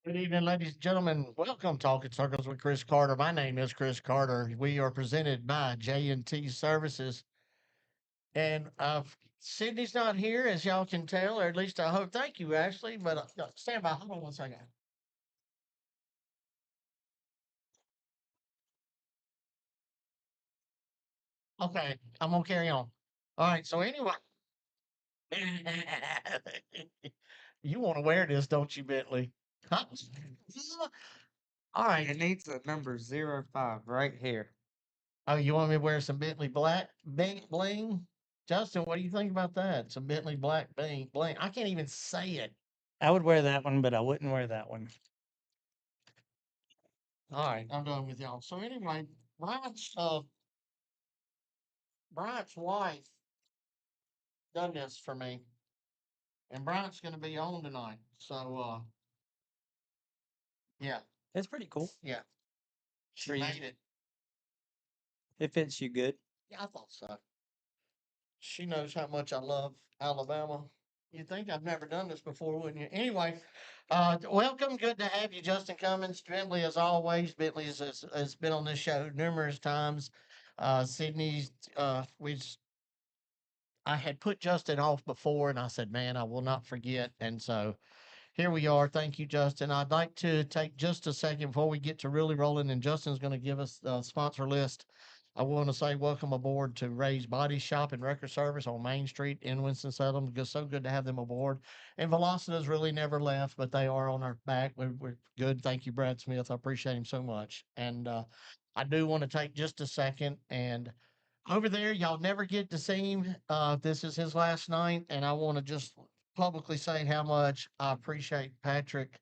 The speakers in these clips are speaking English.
Good evening, ladies and gentlemen. Welcome to Talking Circles with Chris Carter. My name is Chris Carter. We are presented by J&T Services. And Sydney's not here, as y'all can tell, or at least I hope. Thank you, Ashley. But stand by. Hold on one second. Okay, I'm going to carry on. All right, so anyway, you want to wear this, don't you, Bentley? Huh? All right. It needs a number 05 right here. Oh, you want me to wear some Bentley black bling? Justin, what do you think about that? Some Bentley black bling. I can't even say it. I would wear that one, but I wouldn't wear that one. All right, I'm done with y'all. So anyway, Bryant's wife done this for me, and Bryant's going to be on tonight. So yeah, It's pretty cool. yeah, she For you. made it. It fits you good. Yeah, I thought so. She knows how much I love Alabama. You'd think I've never done this before, wouldn't you? Anyway, welcome. Good to have you, Justin Cummins. Bentley, as always. Bentley has been on this show numerous times. Sydney's, I had put Justin off before, and I said, man, I will not forget. And so here we are. Thank you, Justin. I'd like to take just a second before we get to really rolling, and Justin's going to give us the sponsor list. I want to say welcome aboard to Ray's Body Shop and Record Service on Main Street in Winston-Salem. It's so good to have them aboard. And Velocitas really never left, but they are on our back. We're good. Thank you, Brad Smith. I appreciate him so much. And I do want to take just a second and over there, y'all never get to see him. This is his last night, and I want to just publicly say how much I appreciate Patrick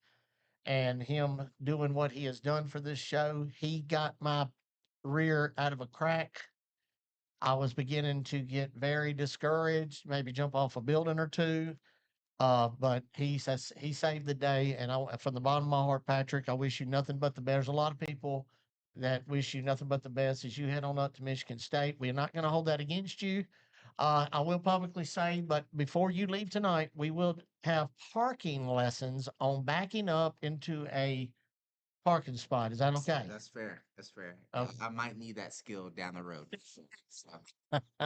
and him doing what he has done for this show. He got my rear out of a crack. I was beginning to get very discouraged, maybe jump off a building or two. But he says he saved the day, and from the bottom of my heart, Patrick, I wish you nothing but the best. There's a lot of people that wish you nothing but the best as you head on up to Michigan State. We're not going to hold that against you. I will publicly say, but before you leave tonight, we will have parking lessons on backing up into a parking spot. Is that okay? That's fair. That's fair. Oh, I might need that skill down the road. So,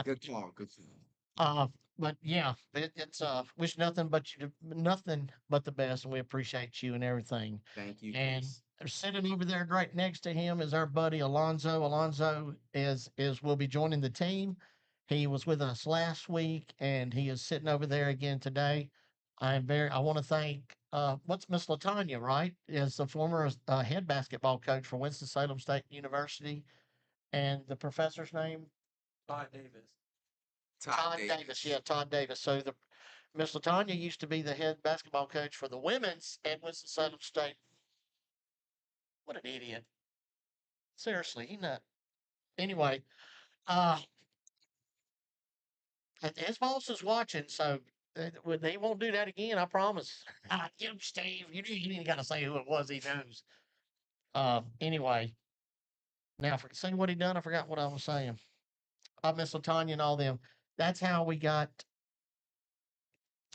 good call. Good call. uh, but yeah, it's wish nothing but you nothing but the best, and we appreciate you and everything. Thank you, And Chris. sitting over there right next to him is our buddy Alonzo. Alonzo is will be joining the team. He was with us last week, and he is sitting over there again today. I want to thank what's Miss Latanya, right? Is the former head basketball coach for Winston-Salem State University, and the professor's name Todd Davis. Todd Davis. Davis. Yeah, Todd Davis. So the Miss Latanya used to be the head basketball coach for the women's at Winston-Salem State. What an idiot! Seriously, he not. Anyway, uh, his boss is watching, so they won't do that again. I promise. Jim Steve, you ain't got to say who it was. He knows. Anyway, now for see what he done. I forgot what I was saying. Miss Latanya and all them. That's how we got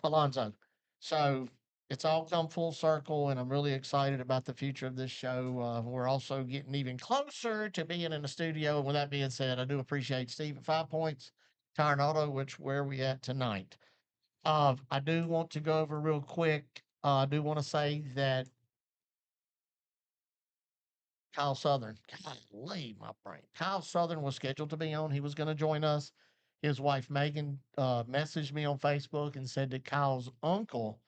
Alonzo. So it's all come full circle, and I'm really excited about the future of this show. We're also getting even closer to being in the studio. And with that being said, I do appreciate Steve at 5 Points, Tire and Auto, which where we at tonight. I do want to go over real quick. I do want to say that Kyle Southern, golly, my brain. Kyle Southern was scheduled to be on. He was going to join us. His wife Megan messaged me on Facebook and said that Kyle's uncle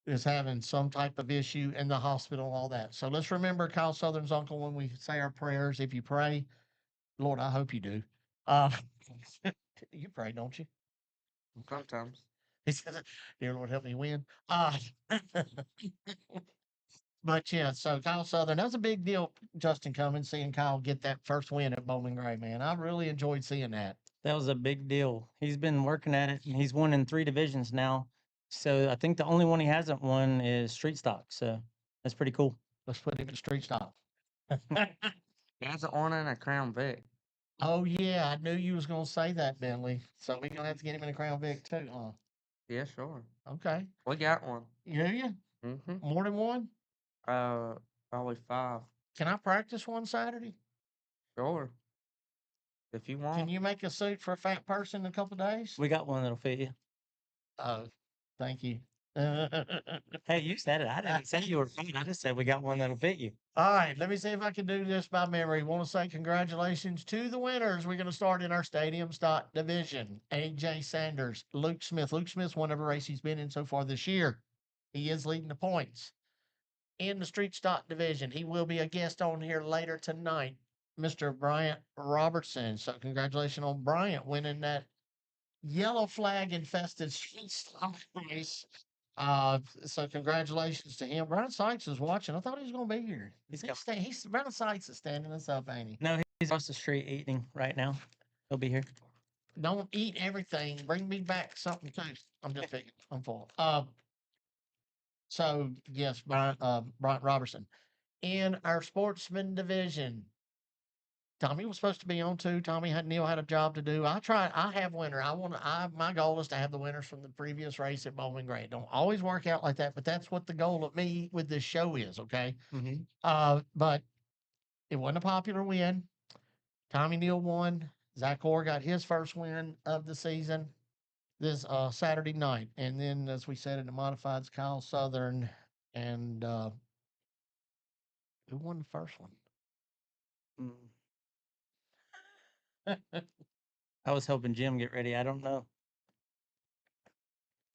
is having some type of issue in the hospital, all that. So let's remember Kyle Southern's uncle when we say our prayers. If you pray, Lord, I hope you do. Uh, you pray, don't you? Sometimes. He says, "Dear Lord, help me win." But yeah, so Kyle Southern, that was a big deal. Justin coming, seeing Kyle get that first win at Bowling Gray, man. I really enjoyed seeing that. That was a big deal. He's been working at it, and he's won in 3 divisions now. So I think the only one he hasn't won is street stock. So that's pretty cool. Let's put him in street stop. He has an honor and a Crown Vic. Oh yeah, I knew you was gonna say that, Bentley. So we're gonna have to get him in a Crown Vic too, huh? Yeah, sure. Okay. We got one. You do you? Mm-hmm. More than one? Probably 5. Can I practice one Saturday? Sure. If you Can want. you make a suit for a fat person in a couple days? We got one that'll fit you. Oh, thank you. Hey, you said it. I didn't say you were fine. I just said we got one that'll fit you. All right, let me see if I can do this by memory. Want to say congratulations to the winners. We're going to start in our stadium stock division. AJ Sanders, Luke Smith. Luke Smith's won every race he's been in so far this year. He is leading the points. In the street stock division, he will be a guest on here later tonight, Mr. Bryant Robertson. So congratulations on Bryant winning that yellow flag infested street stock race. So congratulations to him. Brian Sykes is watching. I thought he was going to be here. Brian Sykes is standing us up, ain't he? No, he's across the street eating right now. He'll be here. Don't eat everything. Bring me back something too. I'm just picking. I'm full. So yes, Brian Robertson. In our sportsman division, Tommy was supposed to be on too. Neil had a job to do. I have winner. My goal is to have the winners from the previous race at Bowman Gray. It don't always work out like that, but that's what the goal of me with this show is, okay? But it wasn't a popular win. Tommy Neal won. Zach Orr got his first win of the season this Saturday night. And then, as we said in the modifieds, Kyle Southern and who won the first one? I was helping Jim get ready. I don't know.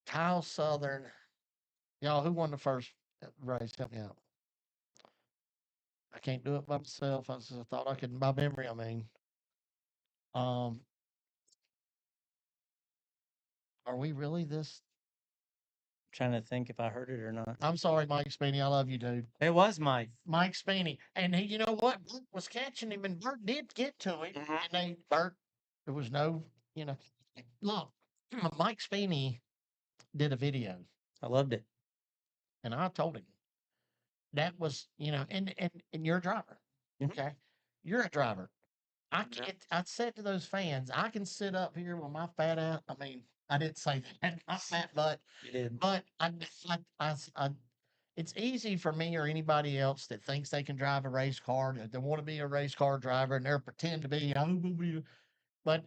Kyle Southern. Y'all, who won the first race? Help me out. I can't do it by myself. I thought I could by memory. I mean, are we really this? Trying to think if I heard it or not. I'm sorry, Mike Spiney. I love you, dude. It was Mike. Mike Spiney, and he, you know what? Bert was catching him, and Bert did get to him, and Bert. There was no, look. Mike Spiney did a video. I loved it. And I told him that was, and you're a driver. Okay. You're a driver. I said to those fans, I can sit up here with my fat ass. I mean, I didn't say that, my fat butt. You did. But it's easy for me or anybody else that thinks they can drive a race car, that they want to be a race car driver, and they're pretend to be, I'm gonna be. But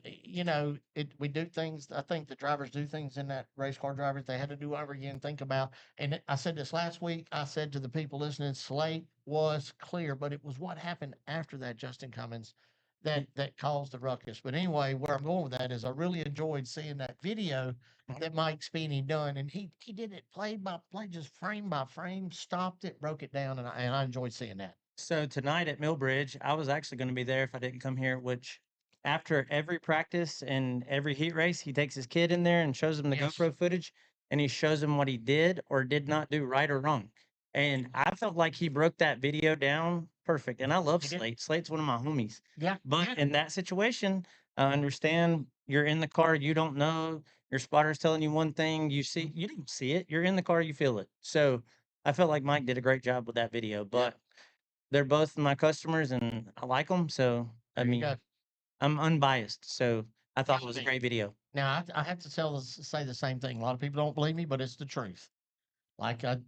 we do things. I think the drivers do things in that race car drivers they had to do over again. Think about, and I said this last week. I said to the people listening, Slate was clear, but it was what happened after that, Justin Cummins, that caused the ruckus. But anyway, where I'm going with that is I really enjoyed seeing that video that Mike Spiney done, and he did it play by play, just frame by frame, stopped it, broke it down, and I enjoyed seeing that. So tonight at Millbridge, I was actually going to be there if I didn't come here, which after every practice and every heat race, he takes his kid in there and shows him the Yes. GoPro footage, and he shows him what he did or did not do right or wrong. And I felt like he broke that video down perfect. And I love He did. Slate. Slate's one of my homies. Yeah, But yeah. in that situation, I understand you're in the car, you don't know, your spotter's telling you one thing, you don't see it, you're in the car, you feel it. So I felt like Mike did a great job with that video, but they're both my customers and I like them. So, I There you mean, go. I'm unbiased. So I thought it Gotta was a be. great video. Now I have to say the same thing. A lot of people don't believe me, but it's the truth. Like I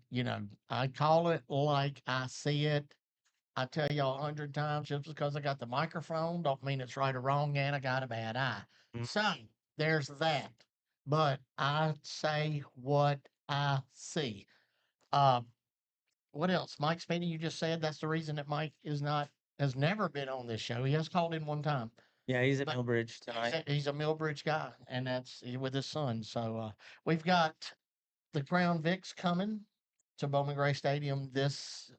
call it like I see it. I tell y'all 100 times just because I got the microphone don't mean it's right or wrong, and I got a bad eye. Mhm. So there's that. But I say what I see. What else? Mike Spiney, you just said that's the reason that Mike has never been on this show. He has called in one time. Yeah, he's at But Millbridge tonight. He's a Millbridge guy, and that's with his son. So we've got the Crown Vics coming to Bowman Gray Stadium this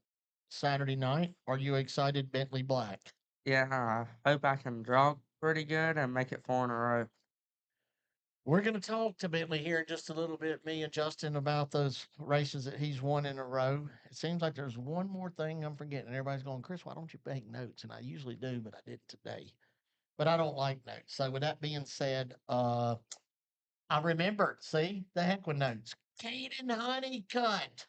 Saturday night. Are you excited, Bentley Black? Yeah, I hope I can draw pretty good and make it 4 in a row. We're going to talk to Bentley here in just a little bit, me and Justin, about those races that he's won in a row. It seems like there's one more thing I'm forgetting. Everybody's going, Chris, why don't you make notes? And I usually do, but I didn't today. But I don't like notes. So with that being said, I remembered. See, the heck with notes. Caden Honeycutt.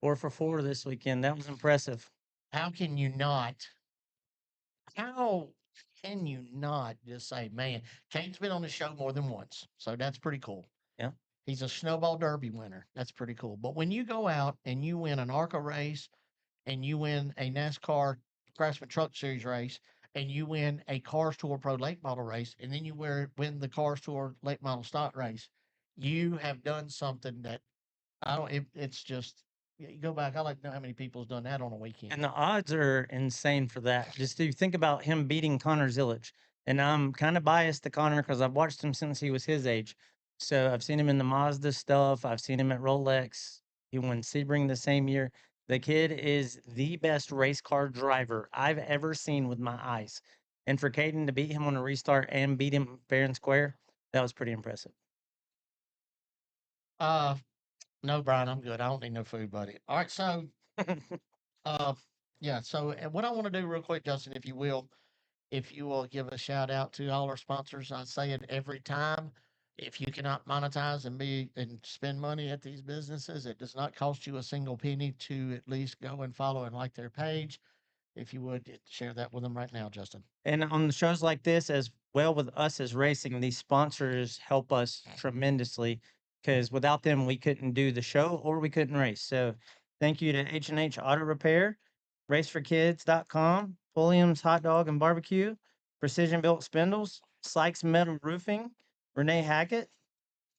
4 for 4 this weekend. That was impressive. How can you not? How can you not just say, man, Kane's been on the show more than once, so that's pretty cool. Yeah. He's a snowball derby winner. That's pretty cool. But when you go out and you win an ARCA race and you win a NASCAR Craftsman Truck Series race and you win a Cars Tour Pro Late Model race and then you win the Cars Tour Late Model Stock race, you have done something that I don't. It's just you go back. I like to know how many people's done that on a weekend. And the odds are insane for that. Just to think about him beating Connor Zillich. And I'm kind of biased to Connor because I've watched him since he was his age. So I've seen him in the Mazda stuff. I've seen him at Rolex. He won Sebring the same year. The kid is the best race car driver I've ever seen with my eyes. And for Caden to beat him on a restart and beat him fair and square, that was pretty impressive. No, Brian, I'm good. I don't need no food, buddy. All right, so uh, yeah. So what I want to do real quick, Justin, if you will give a shout out to all our sponsors. I say it every time. If you cannot monetize and spend money at these businesses, it does not cost you a single penny to at least go and follow and like their page. If you would share that with them right now, Justin. And on the shows like this, as well with us as racing, these sponsors help us tremendously because without them, we couldn't do the show or we couldn't race. So thank you to H&H Auto Repair, raceforkids.com, Pulliam's Hot Dog and Barbecue, Precision Built Spindles, Sykes Metal Roofing, Renee Hackett,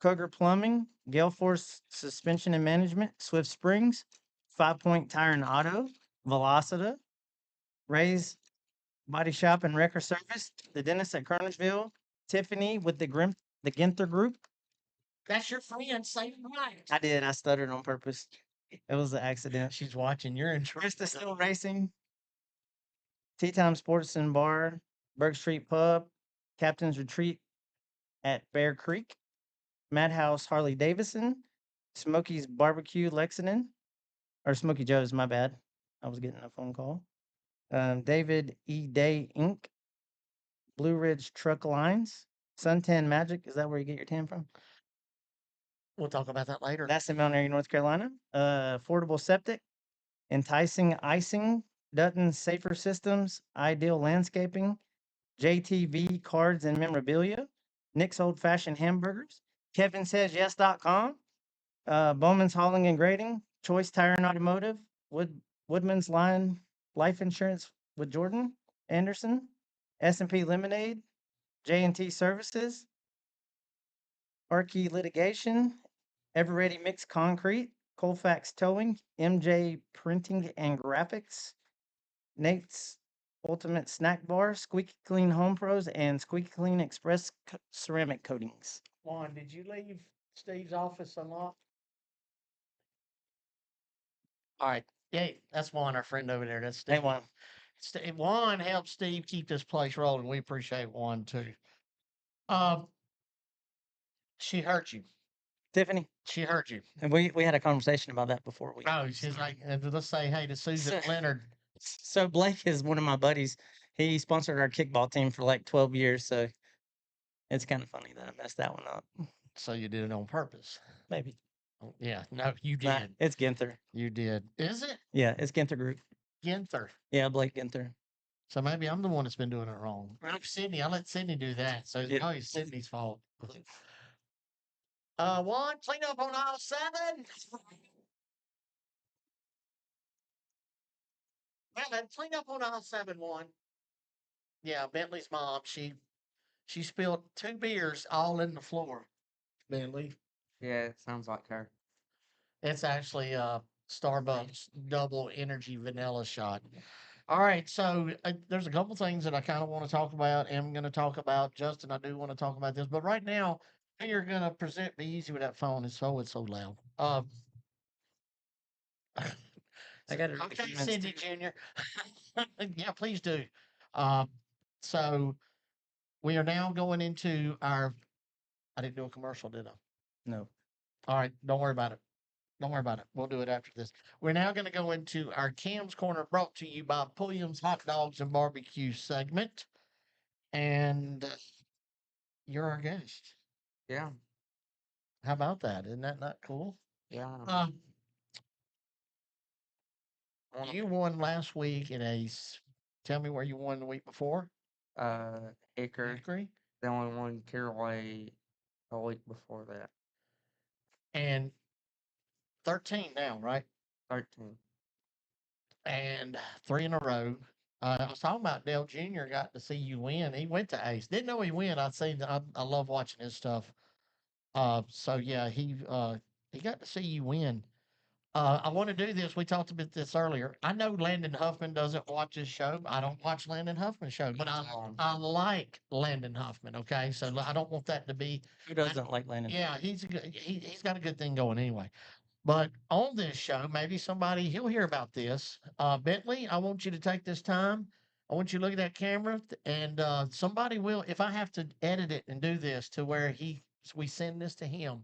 Kroger Plumbing, Gale Force Suspension and Management, Swift Springs, 5 Point Tire and Auto, Velocita, Ray's Body Shop and Wrecker Service, the dentist at Kernersville, Tiffany with the Ginther Group. That's your friend. Say it right. I did. I stuttered on purpose. It was an accident. She's watching. You're in trouble. Krista Still Racing, Tea Time Sports and Bar, Berg Street Pub, Captain's Retreat at Bear Creek, Madhouse Harley Davidson, Smokey's Barbecue Lexington, or Smokey Joe's, my bad. I was getting a phone call. David E. Day Inc., Blue Ridge Truck Lines, Suntan Magic. Is that where you get your tan from? We'll talk about that later. That's in Mount Airy, North Carolina. Affordable Septic, Enticing Icing, Dutton Safer Systems, Ideal Landscaping, JTV Cards and Memorabilia, Nick's Old Fashioned Hamburgers, KevinSaysYes.com, Bowman's Hauling and Grading, Choice Tire and Automotive, Woodman's Life Insurance with Jordan Anderson, S&P Lemonade, J&T Services, Archie Litigation, Everready Mixed Concrete, Colfax Towing, MJ Printing and Graphics, Nate's Ultimate Snack Bar, Squeaky Clean Home Pros, and Squeaky Clean Express Ceramic Coatings. Juan, did you leave Steve's office unlocked? All right. Yeah, that's Juan, our friend over there. That's Steve. Hey, Juan. Juan helps Steve keep this place rolling. We appreciate Juan too. She hurt you. Tiffany, She hurt you. and we had a conversation about that before we. Oh, she's like, let's say hey to Susan Leonard. So Blake is one of my buddies. He sponsored our kickball team for like 12 years. So it's kind of funny that I messed that one up. So you did it on purpose. Maybe. Oh, yeah, no, you Nah, did. it's Ginther. You did. Is it Yeah, it's Ginther Group. Ginther? Yeah, Blake Ginther. So maybe I'm the one that's been doing it wrong. Sydney, I let Sydney do that. So it's Yeah. probably Sydney's fault. Juan, clean up on aisle 7. Evan, clean up on aisle 7, Juan. Yeah, Bentley's mom, she spilled 2 beers all in the floor. Bentley. Yeah, it sounds like her. It's actually Starbucks double energy vanilla shot. All right, so there's a couple things that I kind of want to talk about. And I'm going to talk about Justin. I do want to talk about this, but right now we are going to present. Be easy with that phone. It's so loud. I got it. Okay, Cindy Jr. Yeah, please do. So we are now going into our. I didn't do a commercial, did I? No. All right, don't worry about it. Don't worry about it. We'll do it after this. We're now going to go into our Cam's Corner brought to you by Pulliam's Hot Dogs and Barbecue segment. And you're our guest. Yeah, How about that? Isn't that not cool? yeah. Wanna- You won last week in tell me where you won the week before. Hickory. Hickory. The only one Caraway a week before that. and 13 now, right? 13. And 3 in a row. I was talking about Dale Jr. got to see you win. He went to Ace. Didn't know he win. I love watching his stuff. So yeah, he got to see you win. I want to do this. We talked about this earlier. I know Landon Huffman doesn't watch his show. I don't watch Landon Huffman's show, but I like Landon Huffman. Okay, so I don't want that to be. Who doesn't like Landon? Yeah, he's got a good thing going anyway. But on this show, maybe somebody he'll hear about this. Bentley, I want you to take this time. I want you to look at that camera, and somebody will. If I have to edit it and do this to where we send this to him,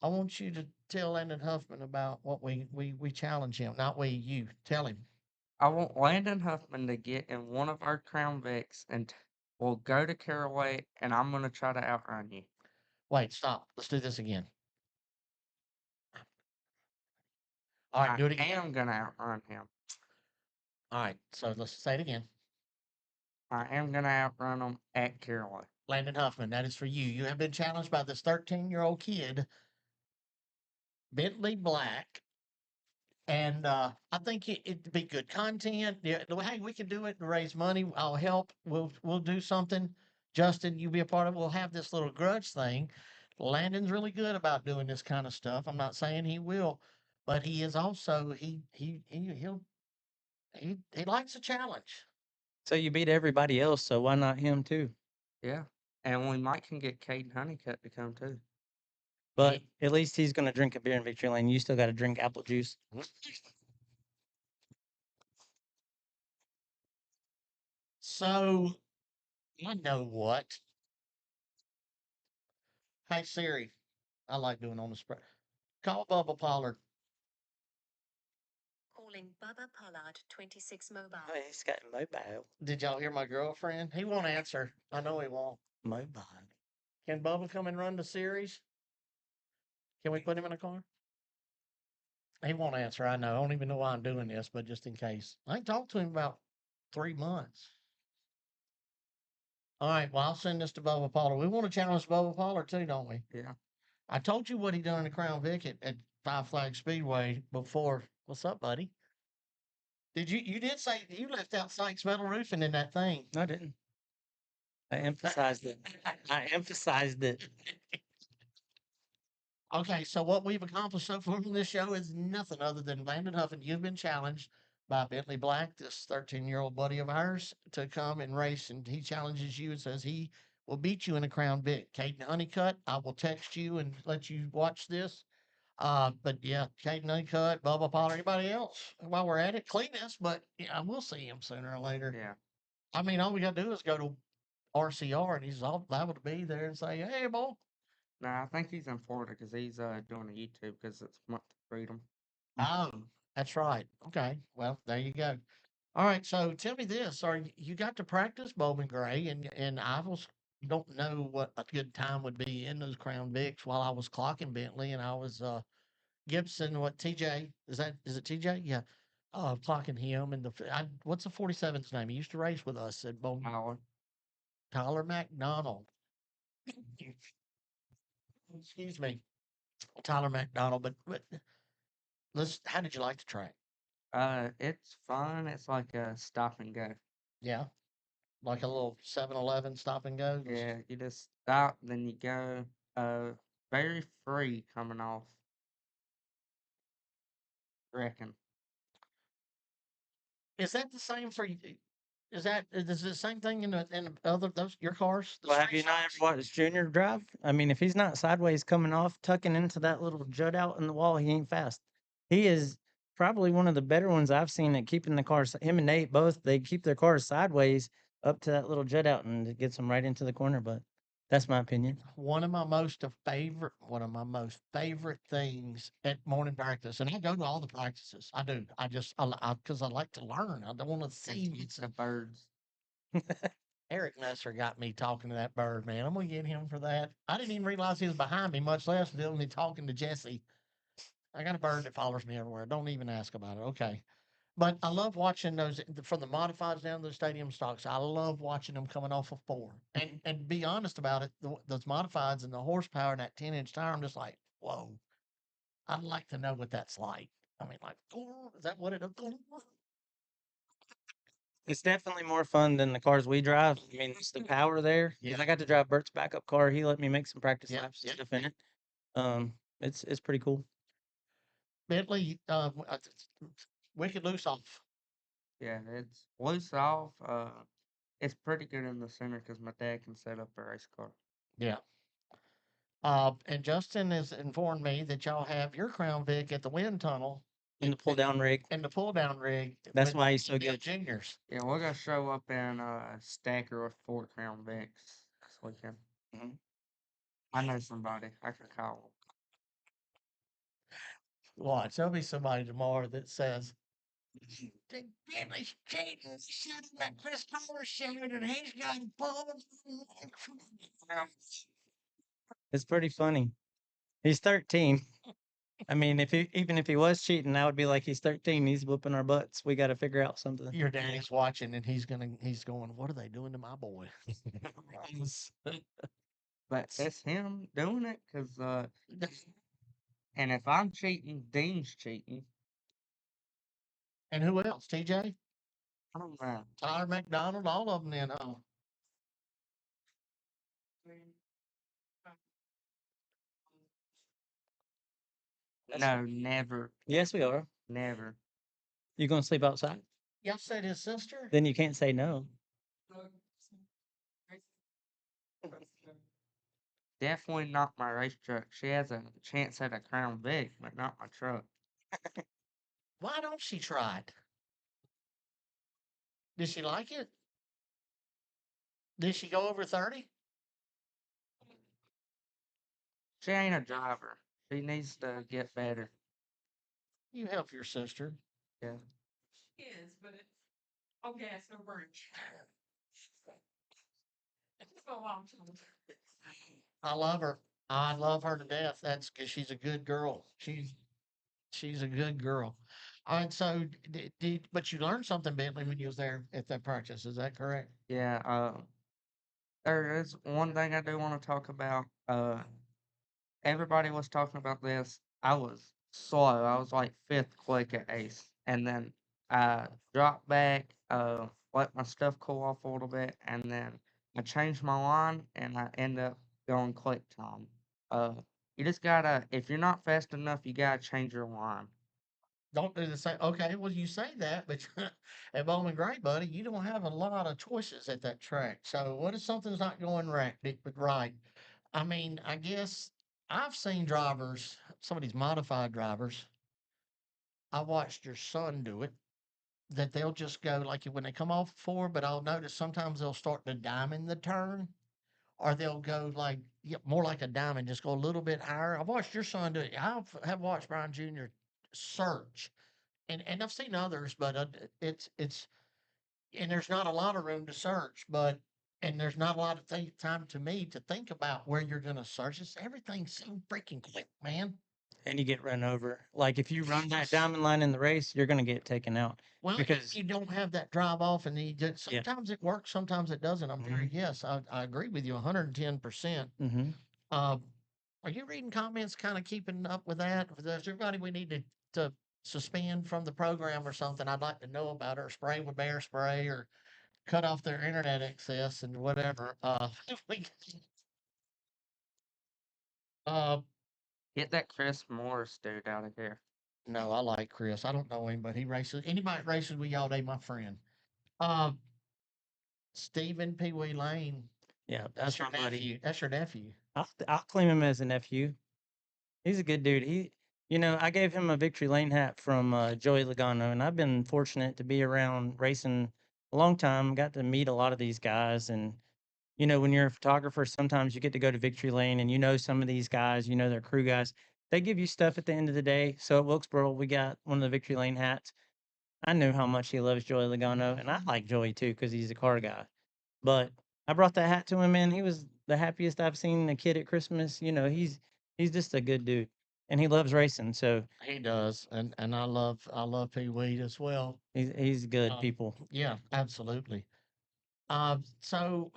I want you to tell Landon Huffman about what we challenge him. Not we, you. Tell him. I want Landon Huffman to get in one of our Crown Vics and we'll go to Caraway and I'm going to try to outrun you. Wait, stop. Let's do this again. All right, I do it again. am going to outrun him. All right, so let's say it again. I am going to outrun him at Caraway. Landon Huffman, that is for you. You have been challenged by this 13-year-old kid, Bentley Black. And I think it'd be good content. Yeah, hey, we can do it and raise money. I'll help. We'll do something. Justin, you be a part of it. We'll have this little grudge thing. Landon's really good about doing this kind of stuff. I'm not saying he will, but he is also he likes a challenge. So you beat everybody else, so why not him too? Yeah. And we might can get Caden Honeycutt to come too. But at least he's gonna drink a beer in Victory Lane. You still got to drink apple juice. So I know what. Hey Siri, I like doing on the spread. Call Bubba Pollard. Calling Bubba Pollard 26 mobile. Oh, he's got mobile. Did y'all hear my girlfriend? He won't answer. I know he won't. Mobile. Can Bubba come and run the series? Can we put him in a car? He won't answer. I know. I don't even know why I'm doing this, but just in case. I ain't talked to him about 3 months. All right. Well, I'll send this to Bubba Pollard. We want to challenge Bubba Pollard too, don't we? Yeah. I told you what he done in the Crown Vic at Five Flag Speedway before. What's up, buddy? You did say you left out Sykes Metal Roofing in that thing. No, I didn't. I emphasized it. I emphasized it. Okay, so what we've accomplished so far on this show is nothing other than Landon Huffman. You've been challenged by Bentley Black, this 13-year-old buddy of ours, to come and race, and he challenges you and says he will beat you in a Crown Vic. Caden Honeycutt, I will text you and let you watch this. But yeah, Caden Honeycutt, Bubba Pollard, anybody else while we're at it, Cletus, but yeah, we'll see him sooner or later. Yeah. I mean, all we got to do is go to RCR and he's all liable to be there and say, hey, boy. No, I think he's in Florida because he's doing a YouTube because it's Month of Freedom. Oh, that's right. Okay. Well, there you go. All right. So tell me this: you got to practice Bowman Gray, and I don't know what a good time would be in those Crown Vics while I was clocking Bentley and I was Gibson. What TJ is it TJ? Yeah. Clocking him and what's the 47's name? He used to race with us at Bowman. Tyler McDonald. Excuse me, Tyler McDonald. But how did you like the track? It's fun. It's like a stop and go. Yeah. Like a little 7-Eleven stop and go? Yeah, you just stop, then you go. Very free coming off. Reckon. Is that the same for you? Is it the same thing in the other your cars? The Well, have street you not shots? ever watched Junior drive? I mean, if he's not sideways coming off, tucking into that little jut out in the wall, he ain't fast. He is probably one of the better ones I've seen at keeping the cars. Him and Nate both, they keep their cars sideways up to that little jut out and it gets them right into the corner. But that's my opinion. One of my most favorite things at morning practice, and I go to all the practices. I do. Because I like to learn. I don't want to see It's the birds. Eric Nesser got me talking to that bird, man. I'm gonna get him for that. I didn't even realize he was behind me, much less feeling me talking to Jesse. I got a bird that follows me everywhere. Don't even ask about it. Okay. But I love watching those from the modifieds down to the stadium stocks. I love watching them coming off of 4. And be honest about it, those modifieds and the horsepower and that 10-inch tire, I'm just like, whoa. I'd like to know what that's like. I mean, like, "Oh, is that what it is?" It's definitely more fun than the cars we drive. I mean, it's the power there. 'Cause Yeah. I got to drive Bert's backup car. He let me make some practice Yeah, laps and yeah, stuff in it. It's pretty cool. Bentley, wicked loose off. Yeah, it's loose off. It's pretty good in the center because my dad can set up a race car. Yeah. And Justin has informed me that y'all have your Crown Vic at the wind tunnel In the pull down rig. and the pull down rig. That's with why he's so Bill good. Juniors. Yeah, we're gonna show up in a stacker with 4 Crown Vics this weekend. Mhm. I know somebody. I could call Watch, there'll be somebody tomorrow that says, Bentley's cheating. He said that Chris Collar showed and he's got a pull. It's pretty funny. He's 13. I mean, even if he was cheating, I would be like, he's 13. He's whooping our butts. We got to figure out something. Your daddy's watching and he's going, what are they doing to my boy? but it's him doing it because and if I'm cheating, Dean's cheating. And who else? TJ? I don't know. Tyler McDonald? All of them then, huh? No, never, Yes, we are. never. You going to sleep outside? Y'all said his sister? Then you can't say no. Definitely not my race truck. She has a chance at a Crown Vic, but not my truck. Why don't she try it? Did she like it? Did she go over 30? She ain't a driver. She needs to get better. You help your sister. Yeah. Is, but it's all gas, no bridge. It's a long time. I love her. I love her to death. That's because she's a good girl. She's a good girl. And so, but you learned something, Bentley, when you was there at that practice. Is that correct? Yeah, there is one thing I do want to talk about. Everybody was talking about this. I was slow. I was like 5th click at Ace. And then I dropped back, let my stuff cool off a little bit, and then I changed my line and I end up going click time. You just gotta, if you're not fast enough, you gotta change your line. Don't do the same. Okay, well, you say that, but at Bowman Gray, buddy, you don't have a lot of choices at that track. So, what if something's not going right? Right. I mean, I guess I've seen drivers, some of these modified drivers. I watched your son do it. That they'll just go like when they come off four, but I'll notice sometimes they'll start to diamond the turn, or they'll go like more like a diamond, just go a little bit higher. I've watched your son do it. Have watched Brian Jr. search, and I've seen others, but it's and there's not a lot of room to search, but and there's not a lot of time to me to think about where you're gonna search. It's everything's so freaking quick, man. And you get run over. Like if you run that Yes. diamond line in the race, you're going to get taken out. Well, Because- you don't have that drive off, and you just, Yeah. sometimes it works, sometimes it doesn't. I'm very yes, I agree with you 110%. Mm-hmm. Are you reading comments, kind of keeping up with that? If there's everybody we need to suspend from the program or something, I'd like to know about, or spray with bear spray, or cut off their internet access and whatever. We- uh, Get that Chris Morris dude out of here. no, I like Chris. I don't know him, but he races. Anybody that races with y'all, they my friend. Stephen Pee Wee Lane. Yeah, That's that's your my buddy. nephew. That's your nephew. I'll claim him as a nephew. He's a good dude. I gave him a Victory Lane hat from Joey Logano, and I've been fortunate to be around racing a long time. Got to meet a lot of these guys, and when you're a photographer, sometimes you get to go to Victory Lane, and some of these guys, their crew guys. They give you stuff at the end of the day. So at Wilkesboro, we got one of the Victory Lane hats. I knew how much he loves Joey Logano, and I like Joey too because he's a car guy. But I brought that hat to him, and he was the happiest I've seen a kid at Christmas. He's just a good dude, and he loves racing. So He does, and I love Pee Wee as well. he's good Um, people. Yeah, absolutely. So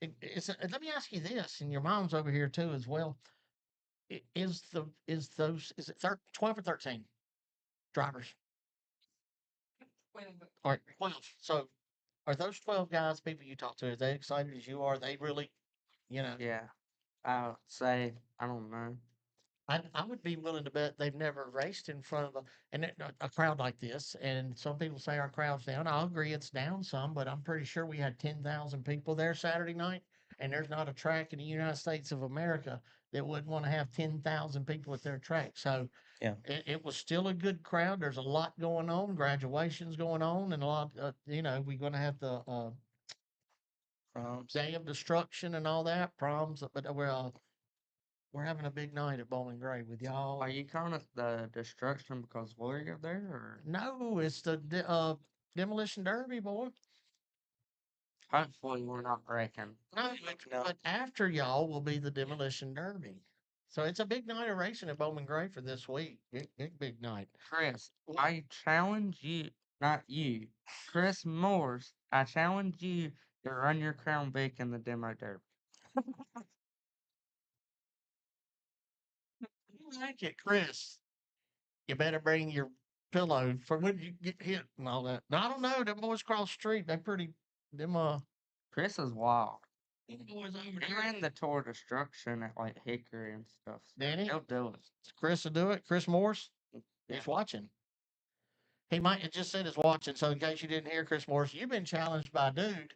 let me ask you this, and your mom's over here too as well. is it 12 or 13 drivers? Well, All right, 12. So are those 12 guys people you talk to? Are they excited as you are? They really, you know, Yeah. I would say, I don't know. I would be willing to bet they've never raced in front of a crowd like this. And some people say our crowd's down. I'll agree it's down some, but I'm pretty sure we had 10,000 people there Saturday night. And there's not a track in the United States of America that wouldn't want to have 10,000 people at their track. So Yeah. it was still a good crowd. There's a lot going on, graduations going on, and a lot, we're going to have the Proms. day of destruction and all that, proms, but we're having a big night at Bowling Gray with y'all. Are you calling it the destruction because Warrior there, or No, it's the demolition derby, boy. hopefully we're not wrecking? No, No. but after y'all will be the demolition derby. So it's a big night of racing at Bowling Gray for this week. Big night. Chris, I challenge you, not you, Chris Morse, I challenge you to run your Crown Vic in the demo derby. I like it, Chris. You better bring your pillow for when you get hit and all that. Now, I don't know. Them boys across the street, they pretty them Chris is wild. them boys over He there. ran the Tour Destruction at like Hickory and stuff. So Danny, he'll do it. Chris will do it. Chris Morse, Yeah. he's watching. He might have just said he's watching. So in case you didn't hear, Chris Morse, you've been challenged by a dude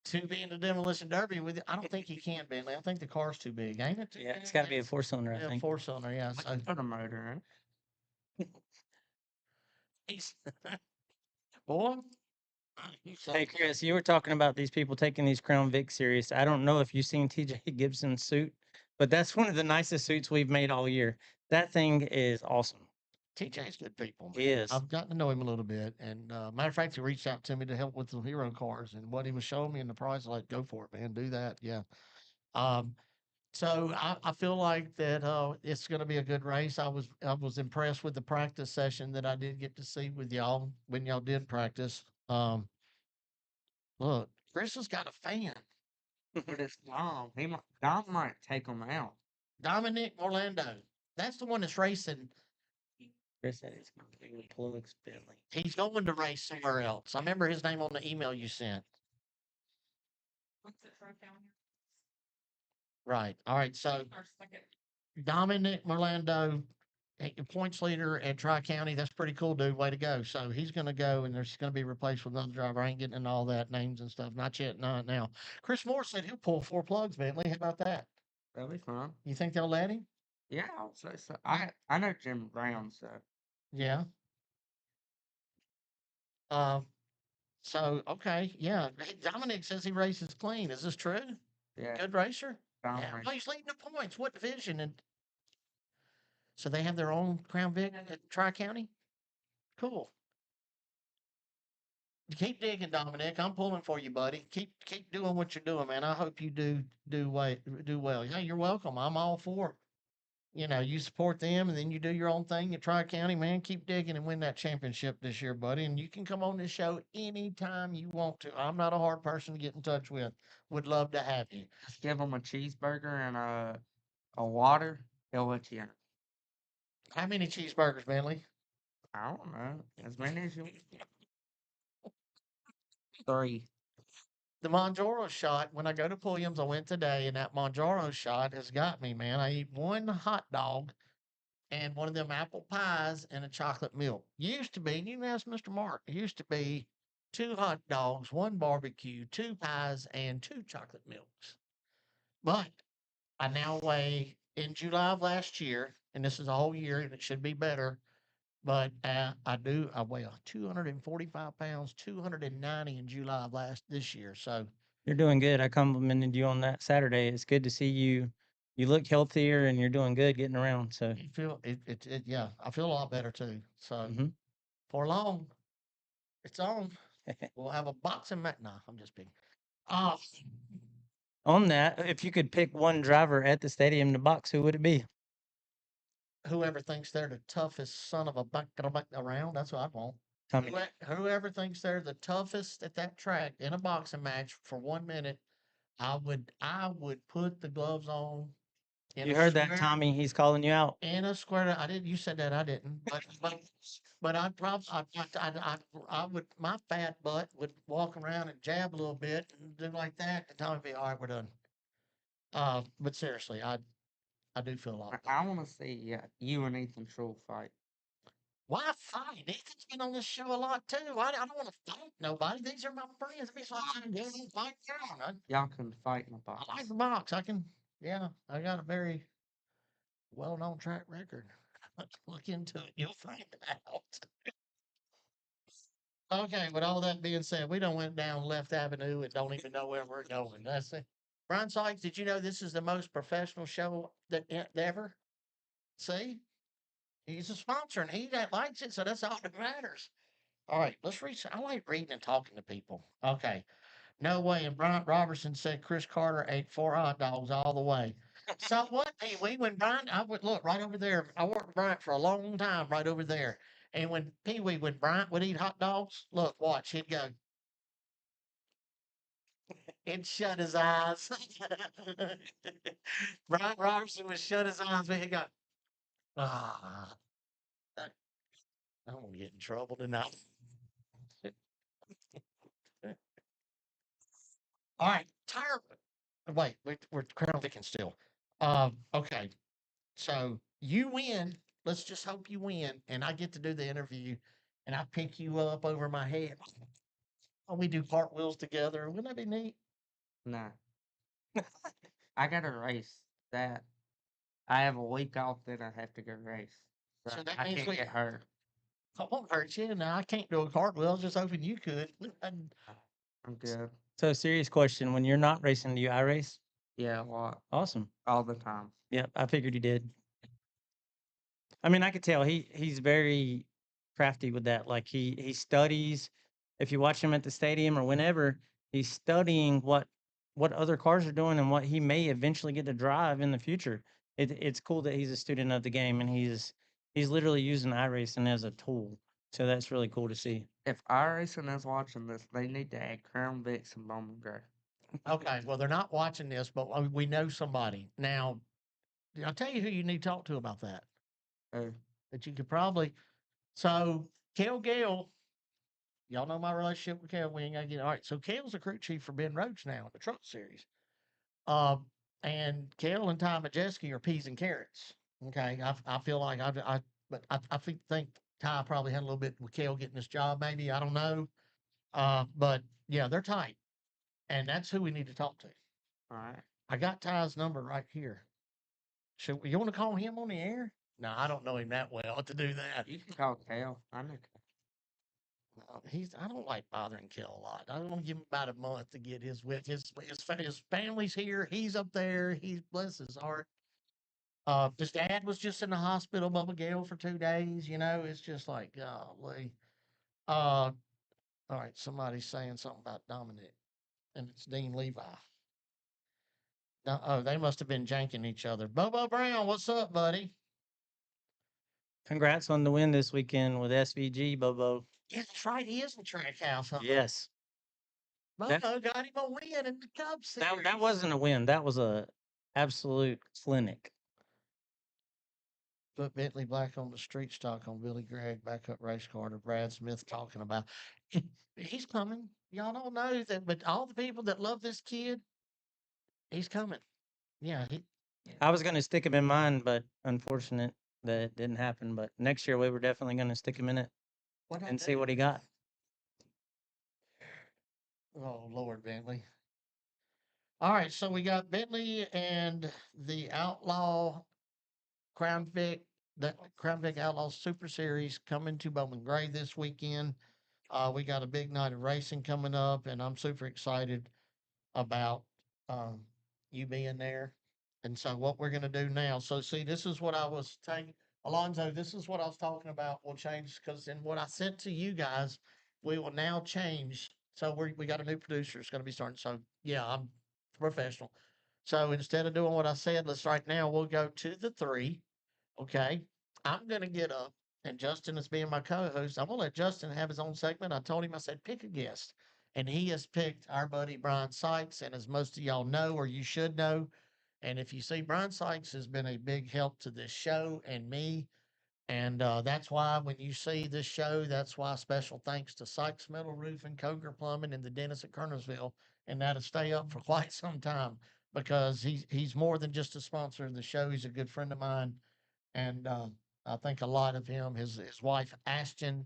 to be in the demolition derby with you. I don't think he can, Bentley. I think the car's too big, ain't it? Yeah, it's got to be a 4-cylinder, I Yeah, think. 4-cylinder. Yeah. We So can put a motor in. he's boy. Hey, Chris, you were talking about these people taking these Crown Vic serious. I don't know if you've seen TJ Gibson's suit, but that's one of the nicest suits we've made all year. That thing is awesome. TJ's good people. He is. I've gotten to know him a little bit, and matter of fact, he reached out to me to help with the hero cars and what he was showing me in the price. Like, go for it, man, do that, yeah. So I feel like that it's going to be a good race. I was impressed with the practice session that I did get to see with y'all when y'all did practice. Look, Chris has got a fan, But it's Dom. Dom might take him out. Dominic Orlando. That's the one that's racing. Chris said he's going to be with Plugs Bentley. He's going to race somewhere else. I remember his name on the email you sent. what's it right down here? Right. All right. So Our second. Dominic Orlando, points leader at Tri County. That's pretty cool, dude. Way to go. So he's going to go, and there's going to be replaced with another driver. I ain't getting into all that names and stuff. Not yet. Not now. Chris Moore said he'll pull 4 plugs, Bentley. How about that? That'll be fun. You think they'll let him? Yeah, I'll say so. I know Jim Brown, so Yeah. Uh, so okay, yeah. Hey, Dominic says he races clean. Is this true? yeah. Good racer. Dom Yeah. race- Oh, he's leading the points. What division? And so they have their own Crown Vic at Tri County. Cool. Keep digging, Dominic. I'm pulling for you, buddy. Keep doing what you're doing, man. I hope you do well. Yeah, you're welcome. I'm all for. You support them, and then you do your own thing at Tri County, man. Keep digging and win that championship this year, buddy. And you can come on this show anytime you want to. I'm not a hard person to get in touch with. Would love to have you. Just give him a cheeseburger and a water. He'll let you in. How many cheeseburgers, Bentley? I don't know. As many as you want. 3. The Monjaro shot, when I go to Pulliams, I went today, and that Monjaro shot has got me, man. I eat one hot dog and one of them apple pies and a chocolate milk. Used to be, you can ask Mr. Mark, it used to be 2 hot dogs, 1 barbecue, 2 pies, and 2 chocolate milks. But I now weigh in July of last year, and this is a whole year, and it should be better. But I weigh 245 pounds, 290 in July of this year. So You're doing good. I complimented you on that Saturday. It's good to see you. You look healthier and you're doing good getting around. So you feel yeah, I feel a lot better too. So Mhm. for long, it's on. We'll have a boxing match. Nah, I'm just being. On that, if you could pick one driver at the stadium to box, who would it be? Whoever thinks they're the toughest son of a buck around, that's what I want. Tommy. Whoever thinks they're the toughest at that track in a boxing match for 1 minute, I would put the gloves on in You a heard that, square- Tommy? He's calling you out. In a square, I didn't. You said that, I didn't. But I'd probably, I would, my fat butt would walk around and jab a little bit and do like that, and Tommy would be all right. We're done. But seriously, I do feel a lot. I want to see you and Ethan Shule fight. Why fight? Ethan's been on this show a lot too. I don't want to fight nobody. These are my friends. It's like I'm going to fight down. Y'all can fight in a box. I like the box. I can. Yeah, I got a very well-known track record. Look into it. You'll find out. Okay, with all that being said, we done went down Left Avenue and don't even know where we're going. That's it. Brian Sykes, did you know this is the most professional show that ever? See? He's a sponsor and he that likes it, so that's all that matters. All right, let's read. I like reading and talking to people. Okay. No way. And Bryant Robertson said Chris Carter ate 4 hot dogs all the way. So what, Pee Wee? When Bryant, I would look right over there. I worked with Bryant for a long time, right over there. And when Pee Wee, when Bryant would eat hot dogs, look, watch, he'd go. He'd shut his eyes. Bryant Robertson would shut his eyes, but he'd go, ah, I'm gonna get in trouble tonight. All right, tire. Wait, we're Crown Vic still. Okay. So you win. Let's just hope you win, and I get to do the interview, and I pick you up over my head. And we do cartwheels together. Wouldn't that be neat? Nah. I got to race that. I have a week off, then I have to go race. So So that I means can't we- get hurt. I won't hurt you. Now I can't do a cartwheel. I was just hoping you could. I'm good. So, serious question: when you're not racing, do you iRace? Yeah, well, Awesome. all the time. Yep, I figured you did. I mean, I could tell he's very crafty with that. Like he studies. If you watch him at the stadium or whenever, he's studying what other cars are doing and what he may eventually get to drive in the future. It's cool that he's a student of the game and he's literally using iRacing as a tool. So that's really cool to see. If iRacing is watching this, they need to add Crown Vics and Bowman Gray. Okay, well, they're not watching this, but we know somebody. Now, I'll tell you who you need to talk to about that. Oh, That you could probably. So, Kel Gale, y'all know my relationship with Kel. We ain't got to get. All right, so Kel's the crew chief for Ben Roach now in the truck series. And Kel and Ty Majeski are peas and carrots. Okay, I feel like I think Ty probably had a little bit with Kel getting this job, maybe. I don't know. But yeah, they're tight. And that's who we need to talk to. all right. I got Ty's number right here. Should you want to call him on the air? No, I don't know him that well to do that. You can call Cal. I know. I don't like bothering Kel a lot. I want to give him about a month to get his his family's here. He's up there. He's bless his heart. His dad was just in the hospital, Bubba Gale, for 2 days. You know, it's just like golly. All right, somebody's saying something about Dominic, and it's Dean Levi. Oh, they must have been janking each other. Bobo Brown, what's up, buddy? Congrats on the win this weekend with SVG, Bobo. Yeah, that's right. He is in track house. Huh? Yes. that- Bobo got him a win in the Cup Series. That wasn't a win. That was a absolute clinic. Put Bentley Black on the street stock on Billy Gregg, backup race car to Brad Smith talking about. He's coming. Y'all don't know that, but all the people that love this kid, he's coming. Yeah, I was going to stick him in mine, but unfortunate that it didn't happen. But next year we were definitely going to stick him in it and see what he got. Oh, Lord, Bentley. All right, so we got Bentley and the Outlaw Crown Vic, the Crown Vic Outlaw Super Series coming to Bowman Gray this weekend. We got a big night of racing coming up, and I'm super excited about you being there. And so, what we're going to do now, so see, this is what I was saying, Alonzo, this is what I was talking about. We'll change because in what I sent to you guys, we will now change. So, we got a new producer. It's going to be starting. So, yeah, I'm professional. So, instead of doing what I said, let's right now, we'll go to the 3. Okay. I'm going to get up, and Justin is being my co host. I'm going to let Justin have his own segment. I told him, I said, pick a guest. And he has picked our buddy Brian Sykes. And as most of y'all know, or you should know, And if you see, Brian Sykes has been a big help to this show and me. And that's why when you see this show, that's why special thanks to Sykes Metal Roofing, Coger Plumbing, and the dentist at Kernersville. And that'll stay up for quite some time because he's more than just a sponsor of the show. He's a good friend of mine. And I think a lot of him, his wife, Ashton.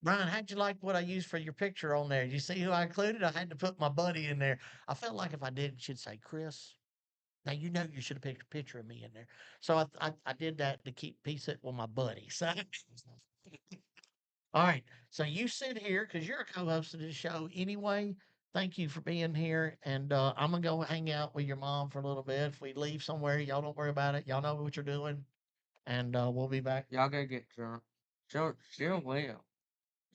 Brian, how'd you like what I used for your picture on there? You see who I included? I had to put my buddy in there. I felt like if I did, it should say Chris. Now you know you should have picked a picture of me in there. So I did that to keep peace it with my buddy. So all right. So you sit here because you're a co-host of this show anyway. Thank you for being here. And I'm gonna go hang out with your mom for a little bit. If we leave somewhere, y'all don't worry about it. Y'all know what you're doing. And we'll be back. Y'all go get drunk. She'll will.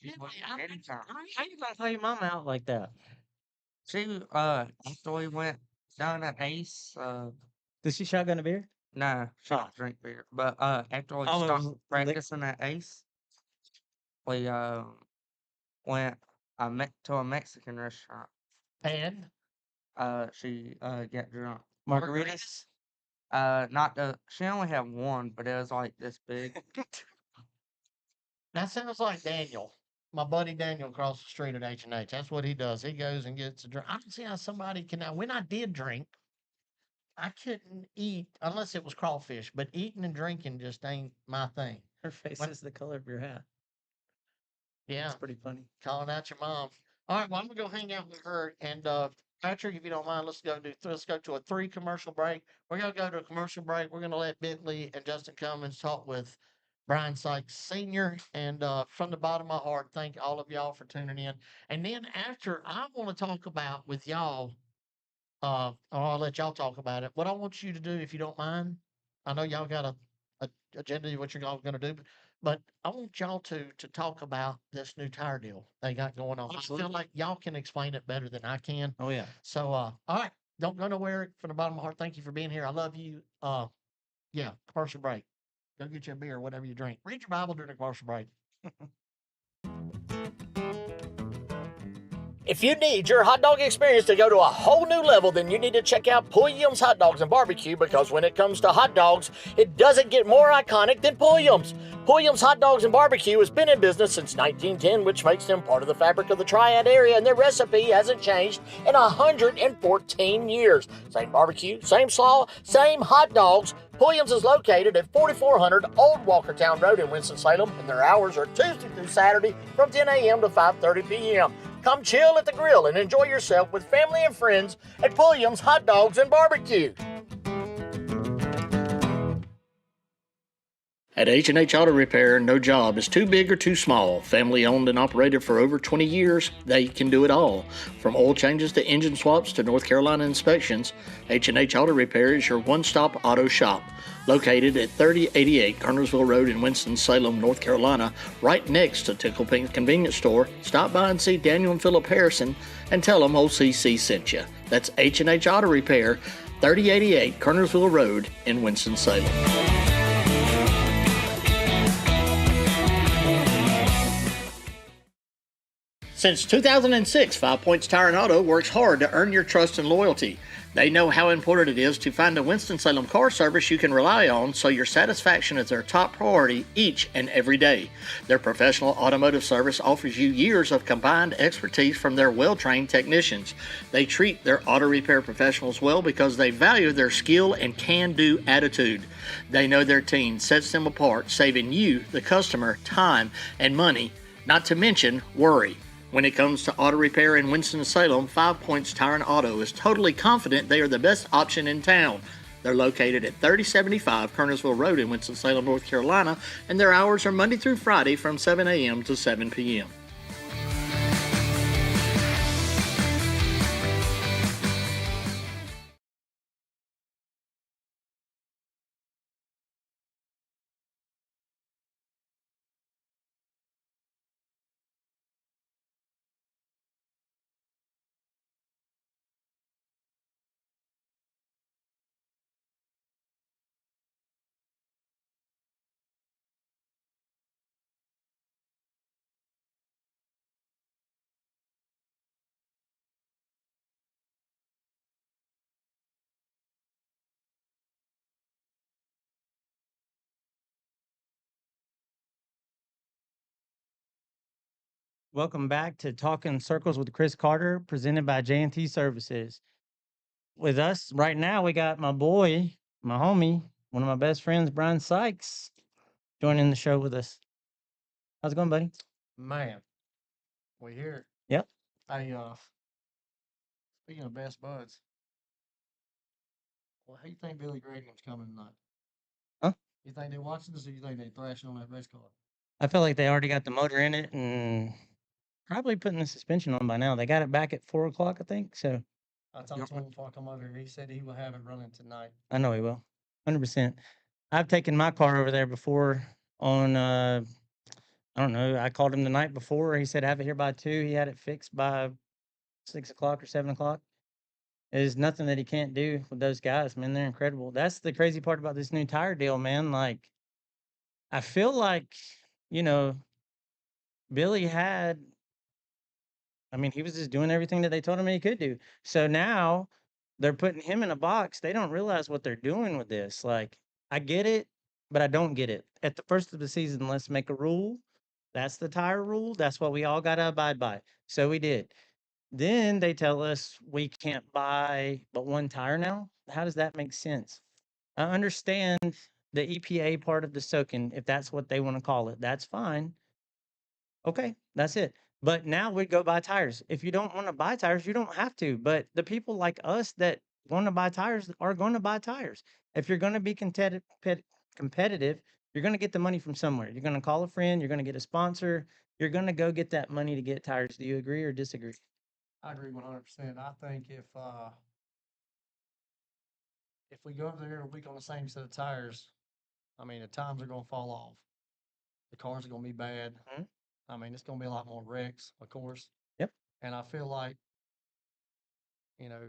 She will anytime. How you gonna throw your mom out like that? She after we went down at Ace, Did she shotgun a beer? no, she Oh. don't drink beer. But after we Oh, it stopped was lick- practicing at Ace, we went to a Mexican restaurant. And She got drunk. Margaritas? Not the she only had one, but it was like this big. that sounds like Daniel. My buddy Daniel across the street at H&H. That's what he does. He goes and gets a drink. I don't see how somebody can. Now, when I did drink, I couldn't eat unless it was crawfish, but eating and drinking just ain't my thing. Her face What? is the color of your hat. Yeah, It's pretty funny. calling out your mom. All right, well, I'm gonna go hang out with her and Patrick, if you don't mind, let's go to a 3 commercial break. We're gonna go to a commercial break. We're gonna let Bentley and Justin Cummins talk with Brian Sykes Sr. And from the bottom of my heart, thank all of y'all for tuning in. And then after, I want to talk about with y'all. Or I'll let y'all talk about it. What I want you to do, if you don't mind, I know y'all got a agenda of what you're all going to do, but I want y'all to talk about this new tire deal they got going on. I feel Absolutely. like y'all can explain it better than I can. Oh yeah. So, all right, don't go nowhere. From the bottom of my heart, thank you for being here. I love you. Yeah, commercial break. Go get you a beer, whatever you drink. Read your Bible during the commercial break. If you need your hot dog experience to go to a whole new level, then you need to check out Pulliam's Hot Dogs and Barbecue, because when it comes to hot dogs, it doesn't get more iconic than Pulliam's. Pulliam's Hot Dogs and Barbecue has been in business since 1910, which makes them part of the fabric of the Triad area, and their recipe hasn't changed in 114 years. Same barbecue, same slaw, same hot dogs. Pulliam's is located at 4400 Old Walkertown Road in Winston-Salem, and their hours are Tuesday through Saturday from 10 a.m. to 5:30 p.m. Come chill at the grill and enjoy yourself with family and friends at Pulliam's Hot Dogs and Barbecue. At H&H Auto Repair, no job is too big or too small. Family owned and operated for over 20 years, they can do it all. From oil changes to engine swaps to North Carolina inspections, H&H Auto Repair is your one-stop auto shop. Located at 3088 Kernersville Road in Winston-Salem, North Carolina, right next to Tickle Pink Convenience Store. Stop by and see Daniel and Philip Harrison and tell them OCC sent you. That's H&H Auto Repair, 3088 Kernersville Road in Winston-Salem. Since 2006, 5 Points Tire and Auto works hard to earn your trust and loyalty. They know how important it is to find a Winston-Salem car service you can rely on, so your satisfaction is their top priority each and every day. Their professional automotive service offers you years of combined expertise from their well-trained technicians. They treat their auto repair professionals well because they value their skill and can-do attitude. They know their team sets them apart, saving you, the customer, time and money, not to mention worry. When it comes to auto repair in Winston-Salem, 5 Points Tire and Auto is totally confident they are the best option in town. They're located at 3075 Kernersville Road in Winston-Salem, North Carolina, and their hours are Monday through Friday from 7 a.m. to 7 p.m. Welcome back to Talking Circles with Chris Carter, presented by J&T Services. With us right now, we got my boy, my homie, one of my best friends, Brian Sykes, joining the show with us. How's it going, buddy? Man, we here. Yep. Hey, speaking of best buds, well, how you think Billy Graham's coming tonight? Huh? You think they're watching this, or you think they're thrashing on that race car? I feel like they already got the motor in it and probably putting the suspension on by now. They got it back at 4 o'clock, I think. So I talked to him before I come over here. He said he will have it running tonight. I know he will. 100%. I've taken my car over there before on, I don't know. I called him the night before. He said, have it here by 2. He had it fixed by 6 o'clock or 7 o'clock. There's nothing that he can't do with those guys, man. They're incredible. That's the crazy part about this new tire deal, man. Like, I feel like, you know, Billy had, I mean, he was just doing everything that they told him he could do. So now they're putting him in a box. They don't realize what they're doing with this. Like, I get it, but I don't get it. At the first of the season, let's make a rule. That's the tire rule. That's what we all got to abide by. So we did. Then they tell us we can't buy but one tire now. How does that make sense? I understand the EPA part of the soaking, if that's what they want to call it. That's fine. Okay, that's it. But now we go buy tires. If you don't want to buy tires, you don't have to. But the people like us that want to buy tires are going to buy tires. If you're going to be competitive, you're going to get the money from somewhere. You're going to call a friend, you're going to get a sponsor, you're going to go get that money to get tires. Do you agree or disagree? I agree 100%. I think if we go over there a week on the same set of tires, I mean the times are gonna fall off. The cars are gonna be bad. Mhm. I mean it's gonna be a lot more wrecks, of course. Yep. And I feel like, you know,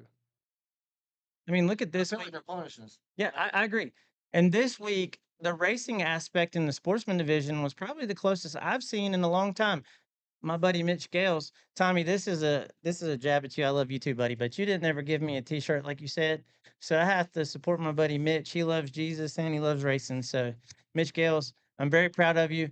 I mean, look at I this feel week. like they're punishing us. Yeah, I agree. And this week, the racing aspect in the sportsman division was probably the closest I've seen in a long time. My buddy Mitch Gales, Tommy, this is a jab at you. I love you too, buddy, but you didn't ever give me a t-shirt like you said. So I have to support my buddy Mitch. He loves Jesus and he loves racing. So Mitch Gales, I'm very proud of you.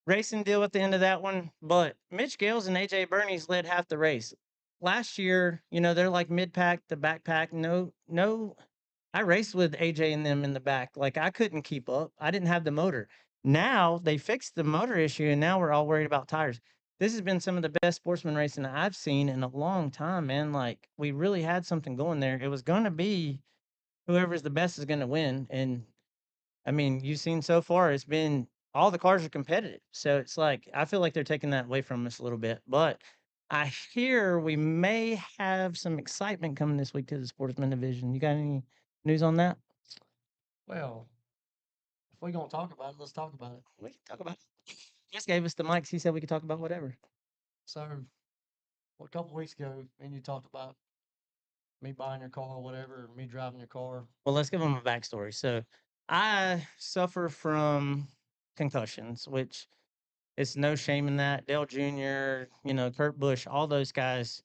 Racing deal at the end of that one, but Mitch Gales and AJ Bernies led half the race. Last year, they're like mid-pack to backpack. No, I raced with AJ and them in the back. Like I couldn't keep up. I didn't have the motor. Now they fixed the motor issue and now we're all worried about tires. This has been some of the best sportsman racing I've seen in a long time, man. Like we really had something going there. It was going to be whoever's the best is going to win. And I mean, you've seen so far, it's been all the cars are competitive. So it's like, I feel like they're taking that away from us a little bit. But I hear we may have some excitement coming this week to the sportsman division. You got any news on that? Well, if we're gonna talk about it, let's talk about it. We can talk about it. Just gave us the mics. He said we could talk about whatever. So, well, a couple weeks ago, and you talked about me buying your car or whatever, or me driving your car. Well, let's give them a backstory. So I suffer from concussions, which it's no shame in that. Dale Jr., Kurt Busch, all those guys,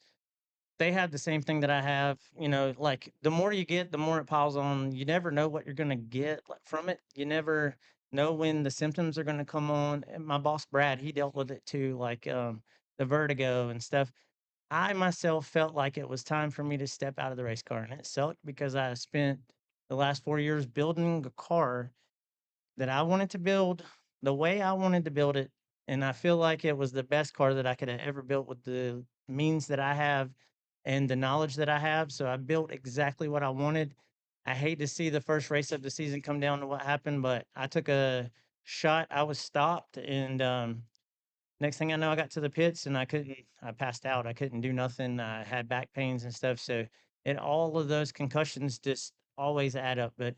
they have the same thing that I have. Like the more you get, the more it piles on. You never know what you're going to get from it. You never know when the symptoms are going to come on. And my boss, Brad, he dealt with it too, like the vertigo and stuff. I myself felt like it was time for me to step out of the race car. And it sucked because I spent the last 4 years building a car that I wanted to build the way I wanted to build it. And I feel like it was the best car that I could have ever built with the means that I have and the knowledge that I have. So I built exactly what I wanted. I hate to see the first race of the season come down to what happened, but I took a shot. I was stopped. And next thing I know, I got to the pits and I passed out. I couldn't do nothing. I had back pains and stuff. So all of those concussions just always add up. But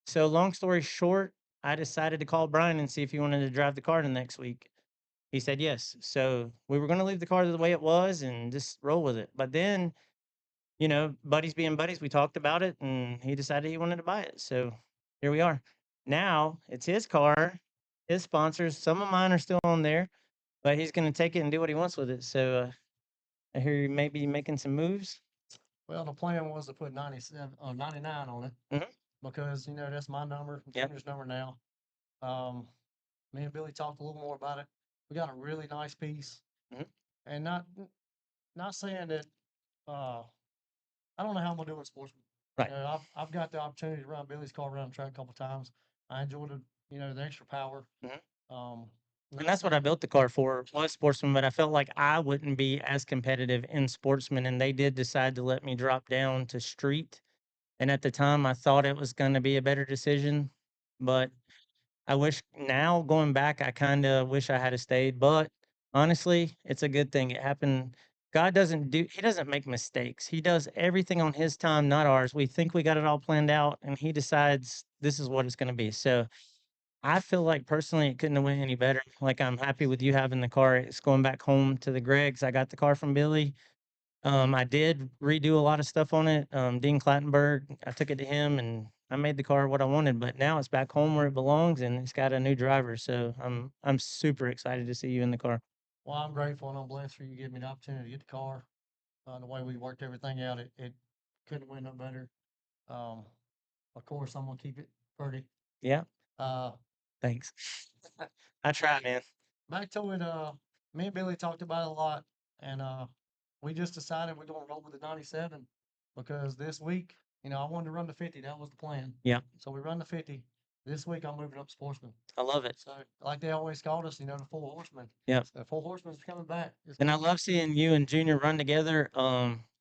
so long story short, I decided to call Brian and see if he wanted to drive the car the next week. He said yes. So we were going to leave the car the way it was and just roll with it. But then, buddies being buddies, we talked about it and he decided he wanted to buy it. So here we are. Now it's his car, his sponsors. Some of mine are still on there, but he's going to take it and do what he wants with it. So I hear you may be making some moves. Well, the plan was to put 97 or 99 on it Mhm. because that's my number, Yep. Junior's number now. Me and Billy talked a little more about it. We got a really nice piece. Mhm. And not saying that, I don't know how I'm gonna do it, sportsman. Right. I've got the opportunity to run Billy's car around the track a couple times. I enjoy the extra power. Mhm. Um, And not that's what I saying, built the car for, was Sportsman, but I felt like I wouldn't be as competitive in Sportsman, and they did decide to let me drop down to Street. And at the time, I thought it was going to be a better decision, but I wish now going back, I kind of wish I had have stayed. But honestly, it's a good thing. It happened. He doesn't make mistakes. He does everything on his time, not ours. We think we got it all planned out, and he decides this is what it's going to be. So I feel like personally it couldn't have went any better. Like I'm happy with you having the car. It's going back home to the Gregs. I got the car from Billy. I did redo a lot of stuff on it. Dean Clattenburg, I took it to him and I made the car what I wanted, but now it's back home where it belongs and it's got a new driver. So I'm super excited to see you in the car. well, I'm grateful and I'm blessed for you giving me the opportunity to get the car. The way we worked everything out, it couldn't have went no better. Um, of course, I'm gonna keep it pretty. Yeah, Uh, thanks. I try, man. back to it, me and Billy talked about it a lot, and we just decided we're gonna roll with the 97 because this week, I wanted to run the 50. That was the plan. Yeah, So we run the 50. This week, I'm moving up Sportsman. I love it. So, like they always called us, the Four Horsemen. Yeah. The Four Horsemen's coming back. It's And I gonna love seeing you and Junior run together.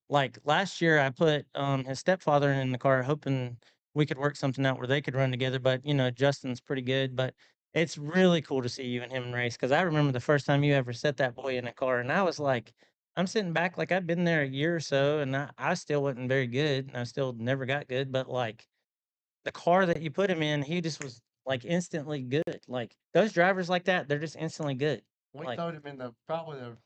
Like last year, I put his stepfather in the car, hoping we could work something out where they could run together. But Justin's pretty good. But it's really cool to see you and him race because I remember the first time you ever set that boy in a car, and I was like, I'm sitting back like I'd been there a year or so, and I still wasn't very good, and I still never got good. But like the car that you put him in, he just was like instantly good. Like those drivers like that, they're just instantly good. we Like throwed him in probably the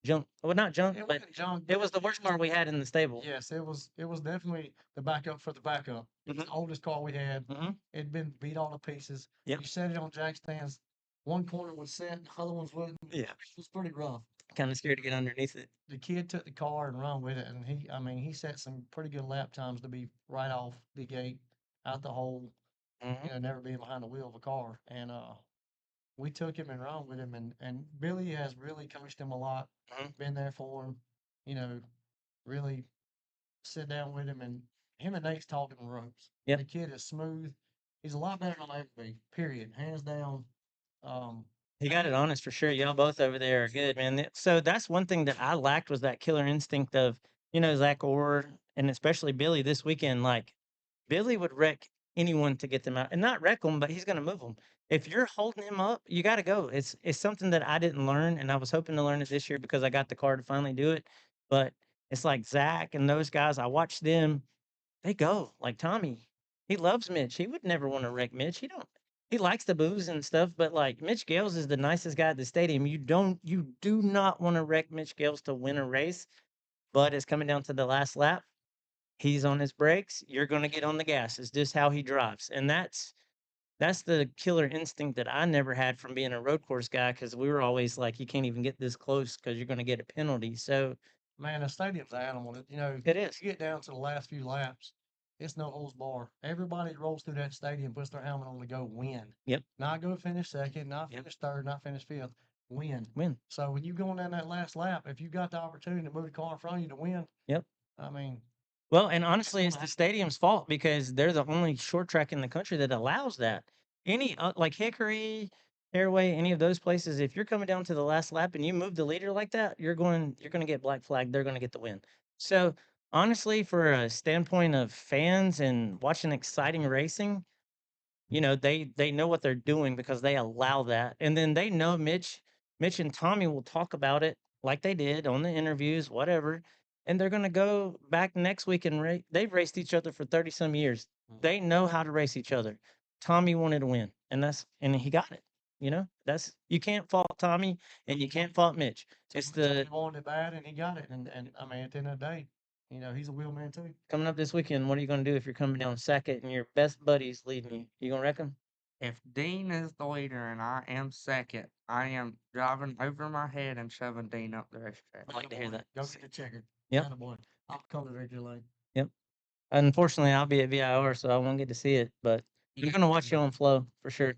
junk, well, not junk, it but wasn't junk, it but was the worst car we had in the stable. yes, it was definitely the backup for the backup. It was Mhm. the oldest car we had. Mhm. It'd been beat all to pieces. Yep. You set it on jack stands. One corner was set, the other ones wouldn't. Yeah. It was pretty rough. Kinda scared to get underneath it. The kid took the car and run with it, and he set some pretty good lap times to be right off the gate, out the hole, Mhm. never being behind the wheel of a car. And we took him and run with him, and Billy has really coached him a lot, Mhm. been there for him, you know, really sit down with him, and him and Nate's talking the ropes. Yep. The kid is smooth. He's a lot better than I'll ever be. Period. Hands down. Um, He got it honest for sure. Y'all both over there are good, man. So that's one thing that I lacked was that killer instinct of, Zach Orr and especially Billy this weekend. Like Billy would wreck anyone to get them out, and not wreck them, but he's gonna move them. If you're holding him up, you got to go. It's something that I didn't learn, and I was hoping to learn it this year because I got the car to finally do it. But it's like Zach and those guys. I watched them. They go like Tommy. He loves Mitch. He would never want to wreck Mitch. He don't. He likes the booze and stuff, but like Mitch Gales is the nicest guy at the stadium. You do not want to wreck Mitch Gales to win a race. But it's coming down to the last lap. He's on his brakes. You're going to get on the gas. It's just how he drives, and that's the killer instinct that I never had from being a road course guy because we were always like, you can't even get this close because you're going to get a penalty. So man, the stadium's an animal. it is. You get down to the last few laps, it's no holds bar. Everybody that rolls through that stadium puts their helmet on to go win. Yep. Not go finish second, not Yep. finish third, not finish fifth. Win. Win. So when you going down that last lap, if you got the opportunity to move the car in front of you to win, Yep. I mean, Well, and honestly, it's the stadium's fault because they're the only short track in the country that allows that. Any like Hickory, Airway, any of those places, if you're coming down to the last lap and you move the leader like that, you're going to get black flag. They're going to get the win. So honestly, for a standpoint of fans and watching exciting racing, they know what they're doing because they allow that, and then they know Mitch and Tommy will talk about it like they did on the interviews, whatever, and they're gonna go back next week and they've raced each other for 30 some years. They know how to race each other. Tommy wanted to win, and he got it. That's you can't fault Tommy and you can't fault Mitch. It's Tommy the wanted it bad and he got it. And I mean, at the end of the day, he's a wheel man too. coming up this weekend. What are you gonna do if you're coming down second and your best buddy's leading you? You gonna wreck him? If Dean is the leader and I am second, I am driving over my head and shoving Dean up the racetrack. I like to hear that. Go get the checker. Yep. Boy. I'll come to victory lane. Yep. Unfortunately, I'll be at VIR, so I won't get to see it, but I'm gonna watch you on Flow for sure.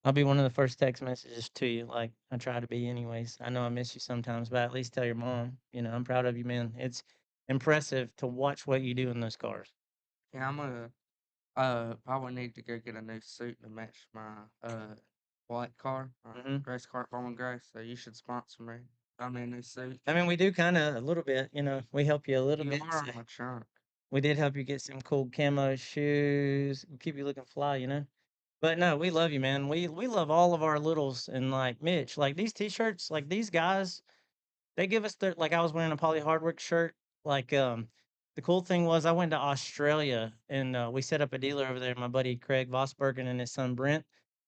I'll be one of the first text messages to you. Like I try to be, anyways. I know I miss you sometimes, but at least tell your mom. I'm proud of you, man. It's impressive to watch what you do in those cars. Yeah, I'm gonna probably need to go get a new suit to match my white car, Hmm. Grace car at Bowman Gray. So you should sponsor me. Buy me a new suit. I mean, we do kind of a little bit. We help you a little You bit. are So on my trunk. we did help you get some cool camo shoes, keep you looking fly. But no, we love you, man. We love all of our littles, and like Mitch, like these t-shirts, like these guys, they give us their, like I was wearing a Poly Hardwork shirt. Like the cool thing was I went to Australia and we set up a dealer over there. My buddy Craig Vosbergen and his son Brent,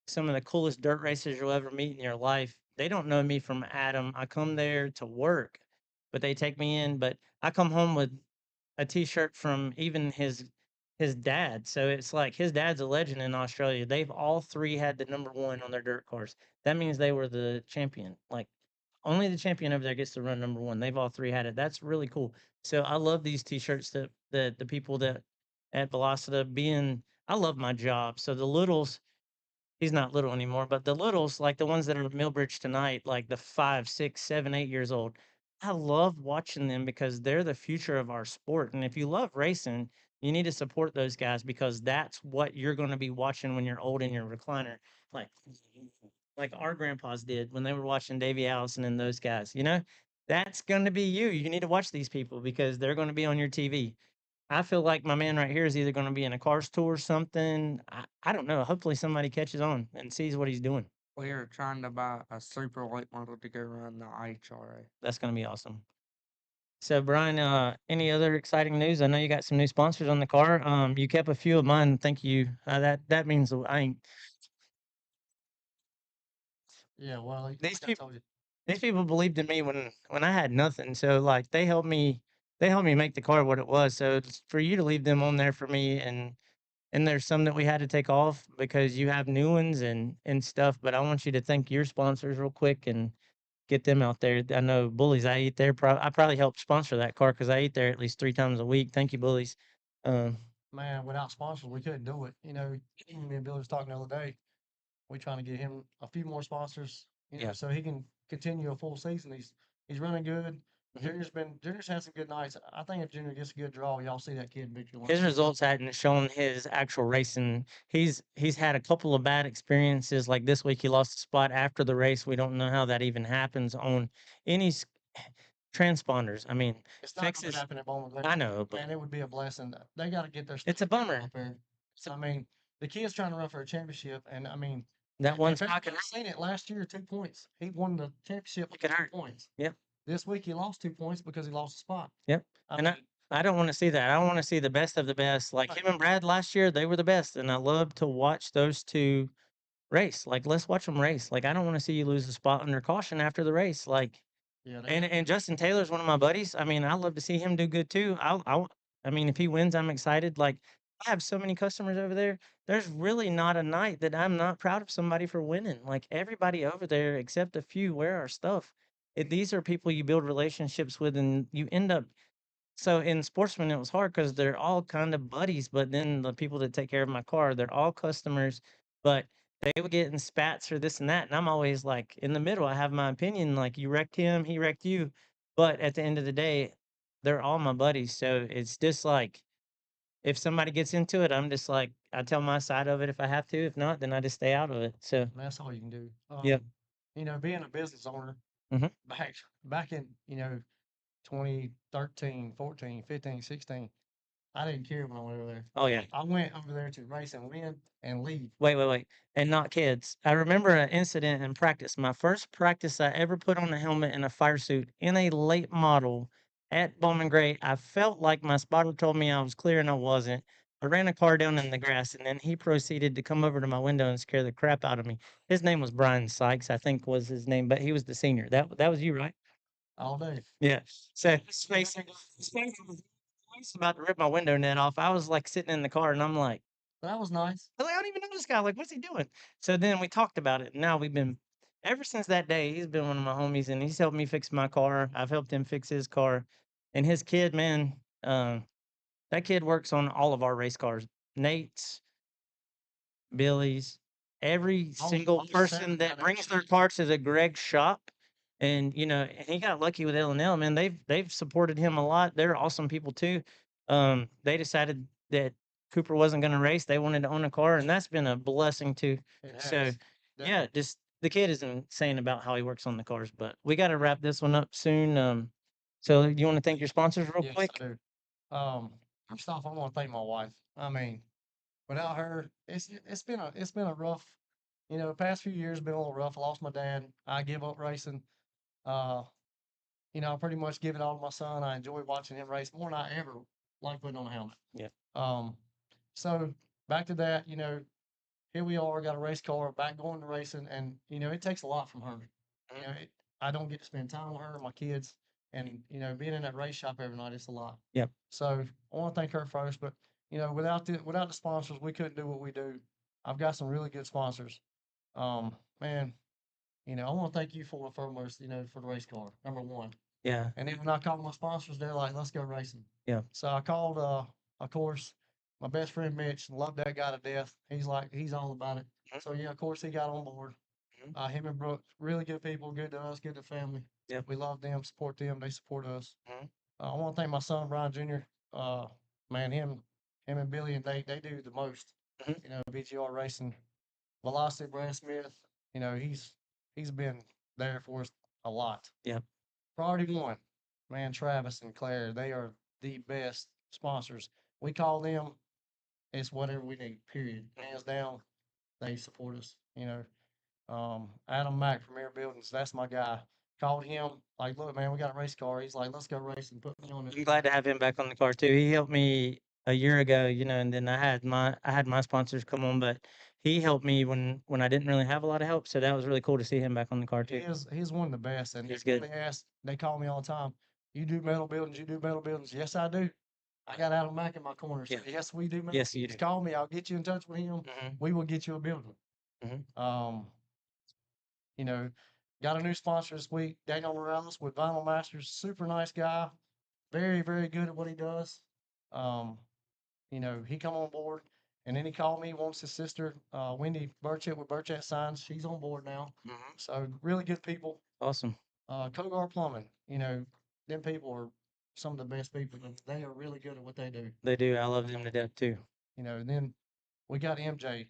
some of the coolest dirt racers you'll ever meet in your life. They don't know me from Adam. I come there to work, but they take me in. But I come home with a t-shirt from even his dad. So it's like his dad's a legend in Australia. They've all three had the number one on their dirt cars. That means they were the champion. Like only the champion over there gets to run number one. They've all three had it. That's really cool. So I love these t-shirts that the people that at Velocita being, I love my job. So the littles, he's not little anymore, but the littles, like the ones that are at Millbridge tonight, like the 5, 6, 7, 8 years old, I love watching them because they're the future of our sport. And if you love racing, you need to support those guys because that's what you're going to be watching when you're old in your recliner. Like, like our grandpas did when they were watching Davey Allison and those guys, that's going to be you. You need to watch these people because they're going to be on your TV. I feel like my man right here is either going to be in a Cars tour or something. I don't know. Hopefully somebody catches on and sees what he's doing. We are trying to buy a super late model to go run the IHRA. That's going to be awesome. So Brian, any other exciting news? I know you got some new sponsors on the car. You kept a few of mine. Thank you. That means I ain't. Yeah, well, like These I people, told you. these people believed in me when I had nothing. So like they helped me make the car what it was. So it's for you to leave them on there for me, and there's some that we had to take off because you have new ones and stuff. But I want you to thank your sponsors real quick and get them out there. I know Bullies. I eat there. I probably helped sponsor that car because I eat there at least 3 times a week. Thank you, Bullies. Um, Man, without sponsors, we couldn't do it. Me and Billy was talking the other day. We trying to get him a few more sponsors, yeah. so he can continue a full season. He's running good. Mhm. Junior's had some good nights. I think if Junior gets a good draw, y'all see that kid in victory lane. His results hadn't shown his actual racing. He's had a couple of bad experiences. Like this week, he lost a spot after the race. We don't know how that even happens on any transponders. I mean, It's not going to fixes. happen at Bowman Glen. I know, but Man, it would be a blessing. They got to get their it's a stuff together bummer. out there. It's a, I mean, the kid's trying to run for a championship, and I mean, that one if spot could everybody's seen it last year, 2 points. He won the championship it with could 2 hurt. points. Yep. This week he lost 2 points because he lost a spot. Yep. I And mean, I don't want to see that. I want to see the best of the best. Like right. him and Brad last year, they were the best, and I love to watch those two race. Like let's watch them race. Like I don't want to see you lose a spot under caution after the race. Like Yeah, and Justin Taylor's one of my buddies. I mean, I love to see him do good too. I mean, if he wins, I'm excited. Like I have so many customers over there. There's really not a night that I'm not proud of somebody for winning. Like everybody over there, except a few, wear our stuff. These are people you build relationships with, and you end up. So in Sportsman, it was hard because they're all kind of buddies. But then the people that take care of my car, they're all customers. But they would get in spats or this and that. And I'm always like in the middle. I have my opinion. Like you wrecked him, he wrecked you. But at the end of the day, they're all my buddies. So it's just like if somebody gets into it, I'm just like I tell my side of it if I have to. If not, then I just stay out of it. So that's all you can do. yeah. Being a business owner Hmm. back in 2013, 14, 15, 16, I didn't care when I went over there. Oh yeah. I went over there to race and win and leave. Wait. And not kids. I remember an incident in practice. My first practice I ever put on a helmet and a fire suit in a late model at Bowman Gray. I felt like my spotter told me I was clear and I wasn't. I ran a car down in the grass and then he proceeded to come over to my window and scare the crap out of me. His name was Brian Sykes, I think was his name, but he was the senior. That was you, right? All day. Yeah. So his face was about to rip my window net off. I was like sitting in the car and I'm like, That was nice. I was like, I don't even know this guy. Like, what's he doing? So then we talked about it. And now we've been, ever since that day, he's been one of my homies and he's helped me fix my car. I've helped him fix his car. And his kid, man, that kid works on all of our race cars. Nate's, Billy's, every All- single all person seven that got brings their everything. car to the Greg shop. And and he got lucky with L&L, man. They've supported him a lot. They're awesome people too. They decided that Cooper wasn't going to race. They wanted to own a car, and that's been a blessing too. It So has. yeah, Definitely. just the kid is insane about how he works on the cars. But we got to wrap this one up soon. So you want to thank your sponsors real Yes, quick? I do. First off, I want to thank my wife. I mean, without her, it's been a rough, the past few years been a little rough. I lost my dad. I give up racing. Uh, I pretty much give it all to my son. I enjoy watching him race more than I ever like putting on a helmet. Yeah. Um, so back to that, here we are, got a race car, back going to racing, and it takes a lot from her. I don't get to spend time with her, my kids, and being in that race shop every night, it's a lot. Yep. So I want to thank her first, but without the sponsors, we couldn't do what we do. I've got some really good sponsors. Man, I want to thank you for the foremost, for the race car, number one. Yeah. And then when I called my sponsors, they're like, "Let's go racing." Yeah. So I called, of course, my best friend Mitch. Loved that guy to death. He's all about it. Mhm. So yeah, of course he got on board. Mhm. Him and Brooks, really good people, good to us, good to family. Yep. We love them, support them, they support us. Mhm. I want to thank my son Brian Jr. Man, him and Billy, and they do the most. Mhm. BGR racing, Velocity, Brad Smith. He's been there for us a lot. Yep. Priority one, man, Travis and Claire, they are the best sponsors. We call them, it's whatever we need, period. Hands down, they support us. Adam Mack, Premier Buildings, that's my guy. Called him, like, look, man, we got a race car. He's like, let's go race and put me on it. I'm glad to have him back on the car too. He helped me a year ago, and then I had my sponsors come on, but he helped me when I didn't really have a lot of help. So that was really cool to see him back on the car too. He's one of the best. And He's good. they call me all the time. You do metal buildings, you do metal buildings. Yes, I do. I got Adam Mack in my corner. So Yeah. yes, we do metal Yes, you buildings. do. Call me. I'll get you in touch with him. Mhm. We will get you a building. Mhm. You know, got a new sponsor this week, Daniel Morales with Vinyl Masters. Super nice guy. Very, very good at what he does. He come on board and then he called me, wants his sister, Wendy Burchett with Burchett Signs. She's on board now. Mhm. So really good people. Awesome. Kogar Plumbing, them people are some of the best people. They are really good at what they do. They do. I love them to death too. And then we got MJ,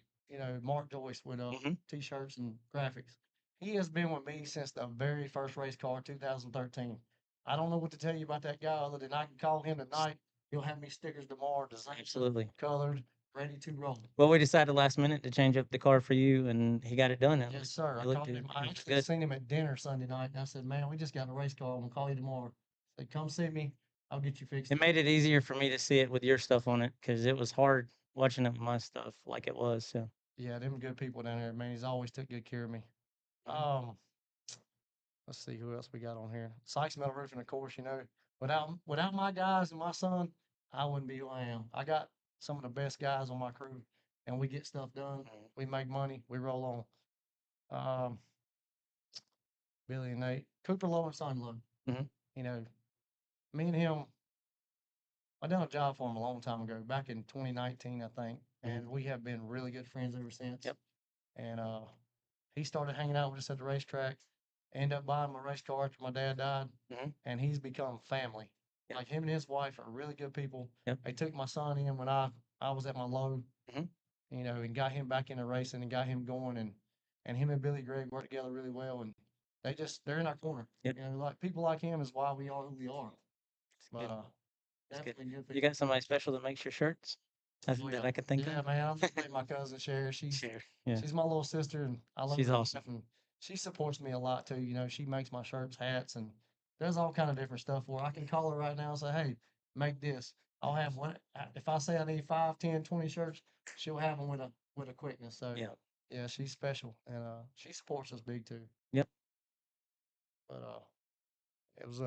Mark Joyce with Mhm. t-shirts and graphics. He has been with me since the very first race car, 2013. I don't know what to tell you about that guy other than I can call him tonight. He'll have me stickers tomorrow, designed, Absolutely. colored, ready to roll. Well, we decided last minute to change up the car for you, and he got it done. Yes, sir. I It looked called good. him. I It looked actually good. seen him at dinner Sunday night, and I said, "Man, we just got a race car. I'm gonna call you tomorrow." He said, "Come see me. I'll get you fixed." It made it easier for me to see it with your stuff on it because it was hard watching it with my stuff like it was. So Yeah, them good people down there, man. He's always took good care of me. Mhm. Let's see who else we got on here. Sykes Metal Roofing, of course. Without my guys and my son, I wouldn't be who I am. I got some of the best guys on my crew, and we get stuff done. Mhm. We make money. We roll on. Billy and Nate, Cooper Low and Son Low. Mhm. Me and him, I done a job for him a long time ago, back in 2019, I think, and we have been really good friends ever since. Yep. And he started hanging out with us at the racetrack. Ended up buying my race car after my dad died, Mhm. and he's become family. Yep. Like him and his wife are really good people. Yep. They took my son in when I was at my low, Mhm. and got him back into racing and got him going, and him and Billy Greg work together really well, and they're in our corner. Yep. Like people like him is why we are who we are. But good. That's good. definitely good You got somebody special that makes your shirts? Oh, That I could think yeah, of? man. I'm gonna thank my cousin Sherry. Sure. Yeah. She's my little sister, and I love She's her to awesome. death, and she supports me a lot too. She makes my shirts, hats, and does all kind of different stuff where I can call her right now and say, "Hey, make this." I'll have one. If I say I need 5, 10, 20 shirts, she'll have them with a quickness. So Yeah. yeah, she's special, and she supports us big too. Yep. But it was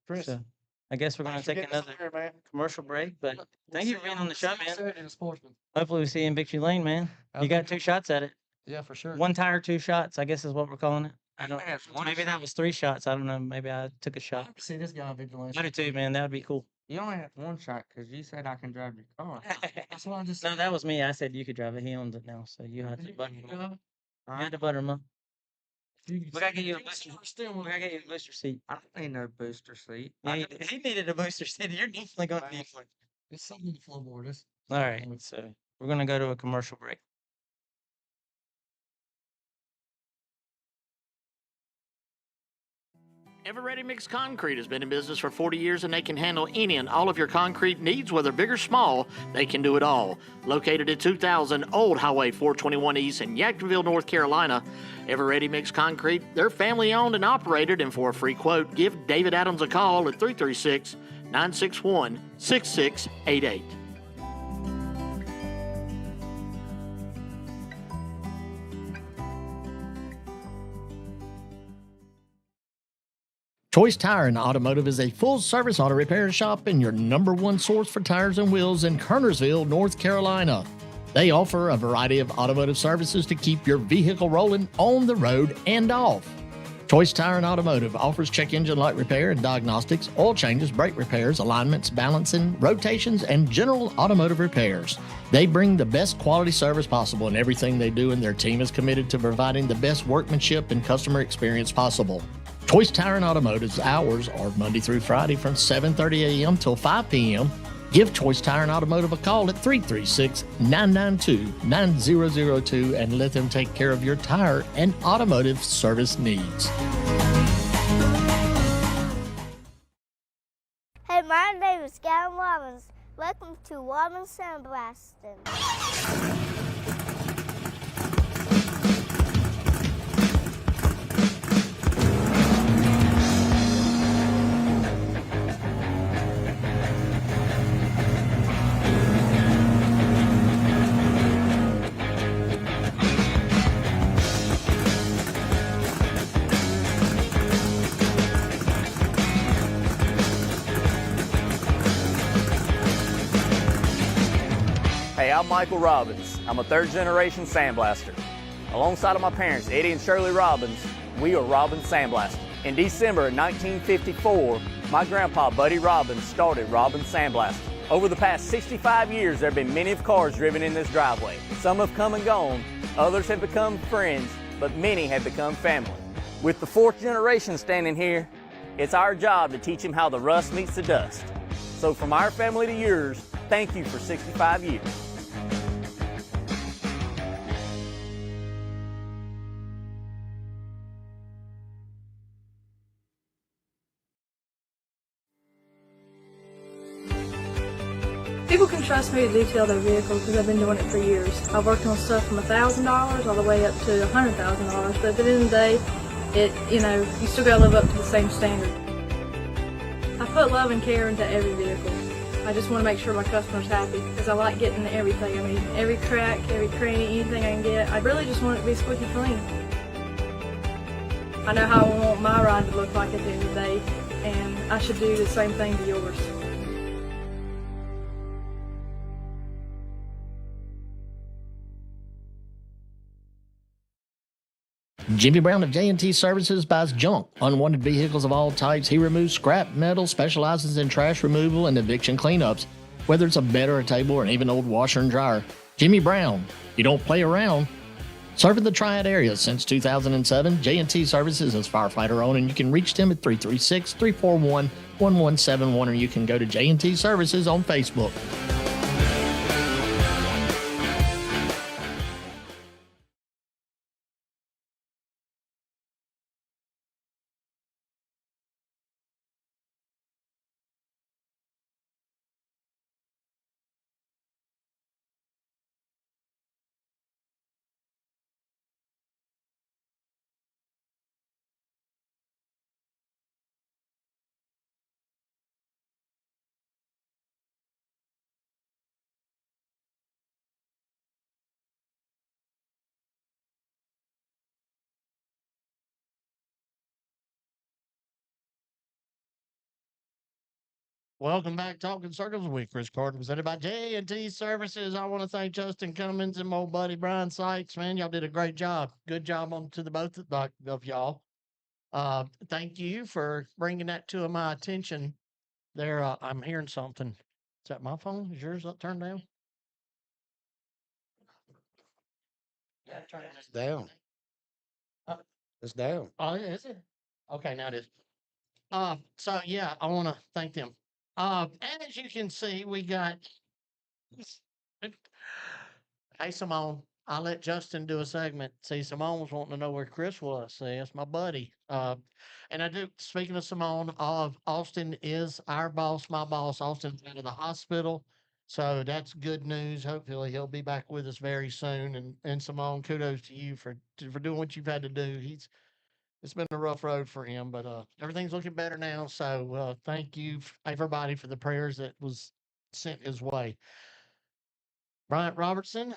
Chris. So I guess we're gonna Thanks for take getting us another on here, man. commercial break, but We'll thank you see for being y'all- on the see show, y'all man. Saturday in Sportsman. Hopefully we see you in Victory Lane, man. You got 2 shots at it. Yeah, for sure. 1 tire, 2 shots, I guess is what we're calling it. I don't. Yes, one Maybe that shot. was 3 shots. I don't know. Maybe I took a I shot. hope to see this guy on Victor Lane. I do too, man. That would be cool. You only have one shot because you said I can drive your car. That's what I just No, that was me. I said you could drive it. He owns it now, so you have to. You- But you drive it? You got the buttermilk. You We gotta get you a booster. We gotta get you a booster seat. I don't need no booster seat. Yeah, I he needed a booster seat. You're definitely gonna need one. It's something on the floorboard. It's All right, so we're gonna go to a commercial break. Ever Ready Mix Concrete has been in business for 40 years and they can handle any and all of your concrete needs, whether big or small. They can do it all. Located at 2000 Old Highway 421 East in Yadkinville, North Carolina, Ever Ready Mix Concrete, they're family owned and operated. And for a free quote, give David Adams a call at 336 961 6688. Choice Tire and Automotive is a full-service auto repair shop and your number one source for tires and wheels in Kernersville, North Carolina. They offer a variety of automotive services to keep your vehicle rolling on the road and off. Choice Tire and Automotive offers check engine light repair and diagnostics, oil changes, brake repairs, alignments, balancing, rotations, and general automotive repairs. They bring the best quality service possible in everything they do, and their team is committed to providing the best workmanship and customer experience possible. Choice Tire and Automotive's hours are Monday through Friday from 7:30 a.m. till 5 p.m. Give Choice Tire and Automotive a call at 336-992-9002 and let them take care of your tire and automotive service needs. Hey, my name is Gavin Robbins. Welcome to Robbins Sandblasting. Hey, I'm Michael Robbins. I'm a third-generation sandblaster. Alongside of my parents, Eddie and Shirley Robbins, we are Robbins Sandblasting. In December of 1954, my grandpa, Buddy Robbins, started Robbins Sandblasting. Over the past 65 years, there have been many of cars driven in this driveway. Some have come and gone, others have become friends, but many have become family. With the fourth generation standing here, it's our job to teach them how the rust meets the dust. So from our family to yours, thank you for 65 years. People can trust me to detail their vehicles because I've been doing it for years. I've worked on stuff from $1,000 all the way up to $100,000, but at the end of the day, you still gotta live up to the same standard. I put love and care into every vehicle. I just want to make sure my customer's happy because I like getting everything. I mean, every crack, every cranny, anything I can get. I really just want it to be squeaky clean. I know how I want my ride to look like at the end of the day, and I should do the same thing to yours. Jimmy Brown of J&T Services buys junk, unwanted vehicles of all types. He removes scrap metal, specializes in trash removal and eviction cleanups, whether it's a bed or a table or even old washer and dryer. Jimmy Brown, you don't play around. Serving the Triad area since 2007, J&T Services is firefighter owned, and you can reach them at 336-341-1171, or you can go to J&T Services on Facebook. Welcome back, Talking Circles with Chris Carter, presented by J&T Services. I want to thank Justin Cummins and my old buddy Brian Sykes. Man, y'all did a great job. Good job on to the both of y'all. Thank you for bringing that to my attention. There, I'm hearing something. Is that my phone? Is yours up turned down? Down. It's down. Oh, is it? Okay, now it is. So yeah, I want to thank them. As you can see, we got. Hey, Simone, I let Justin do a segment. See, Simone was wanting to know where Chris was. See, that's my buddy. And I do. Speaking of Simone, Austin is our boss, my boss. Austin's out of the hospital, so that's good news. Hopefully, he'll be back with us very soon. And Simone, kudos to you for doing what you've had to do. It's been a rough road for him, but everything's looking better now. So thank you, everybody, for the prayers that was sent his way. Bryant Robertson,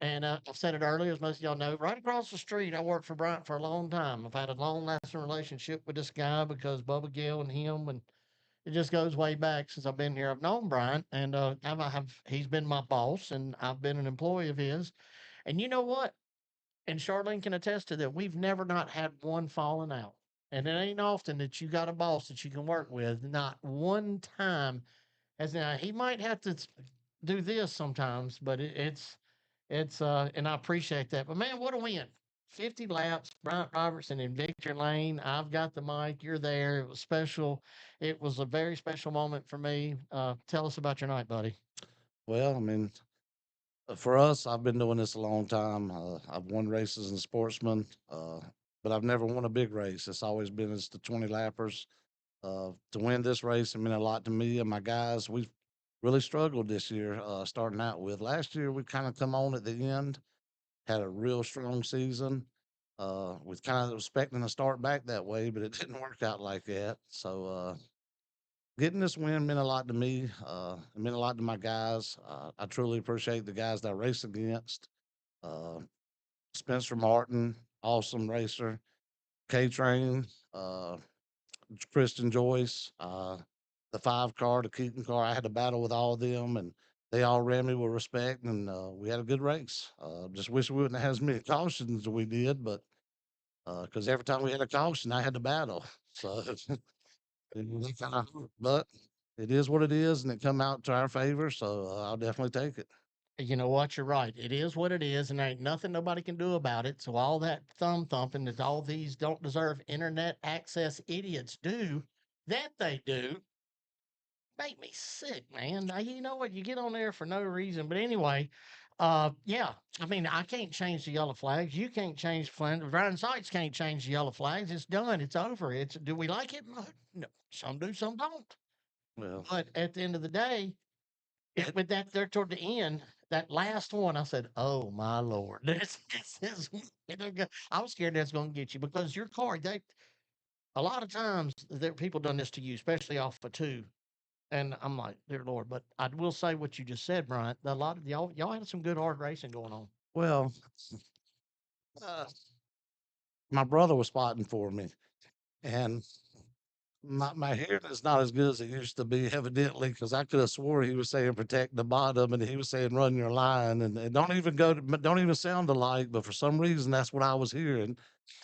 and I've said it earlier, as most of y'all know, right across the street, I worked for Bryant for a long time. I've had a long lasting relationship with this guy because Bubba Gill and him, and it just goes way back since I've been here. I've known Bryant, and he's been my boss, and I've been an employee of his. And you know what? And Charlene can attest to that. We've never not had one falling out. And it ain't often that you got a boss that you can work with. Not one time has now he might have to do this sometimes, but and I appreciate that. But man, what a win. 50 laps, Bryant Robertson and Victor Lane. I've got the mic. You're there. It was special. It was a very special moment for me. Tell us about your night, buddy. Well, I mean, for us, I've been doing this a long time. I've won races in Sportsman, but I've never won a big race. It's always been the 20 lappers. To win this race, it meant a lot to me and my guys. We've really struggled this year, starting out with. Last year, we kind of come on at the end, had a real strong season. We kind of expecting to start back that way, but it didn't work out like that. So, getting this win meant a lot to me. It meant a lot to my guys. I truly appreciate the guys that I race against. Uh, Spencer Martin, awesome racer. K Train, Kristen Joyce, the 5 car, the Keaton car. I had to battle with all of them, and they all ran me with respect, and we had a good race. Just wish we wouldn't have had as many cautions as we did, but because every time we had a caution, I had to battle. So, but it is what it is, and it come out to our favor. So I'll definitely take it. You know what? You're right. It is what it is, and there ain't nothing nobody can do about it. So all that thumb thumping that all these don't deserve internet access idiots do, that they do, make me sick, man. You know what? You get on there for no reason. But anyway, yeah. I mean, I can't change the yellow flags. You can't change the flags. Ryan Sykes can't change the yellow flags. It's done. It's over. Do we like it? No. Some do, some don't. Well, But at the end of the day, with that there toward the end, that last one, I said, "Oh my lord, this is." I was scared that's going to get you because your car. A lot of times there people done this to you, especially off of 2. And I'm like, dear Lord, but I will say what you just said, Bryant. A lot of y'all had some good hard racing going on. well, uh, my brother was spotting for me, and my hearing is not as good as it used to be, evidently, because I could have swore he was saying protect the bottom, and he was saying run your line, and it don't even sound alike, but for some reason that's what I was hearing,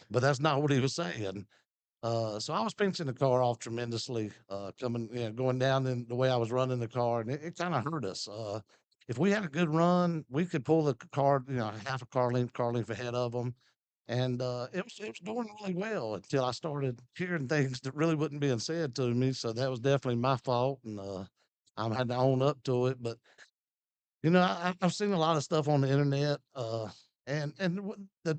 but that's not what he was saying. So I was pinching the car off tremendously, going down in the way I was running the car, and it kind of hurt us. If we had a good run, we could pull the car, half a car length ahead of them, and it was doing really well until I started hearing things that really wasn't being said to me. So that was definitely my fault, and I had to own up to it. But I've seen a lot of stuff on the internet,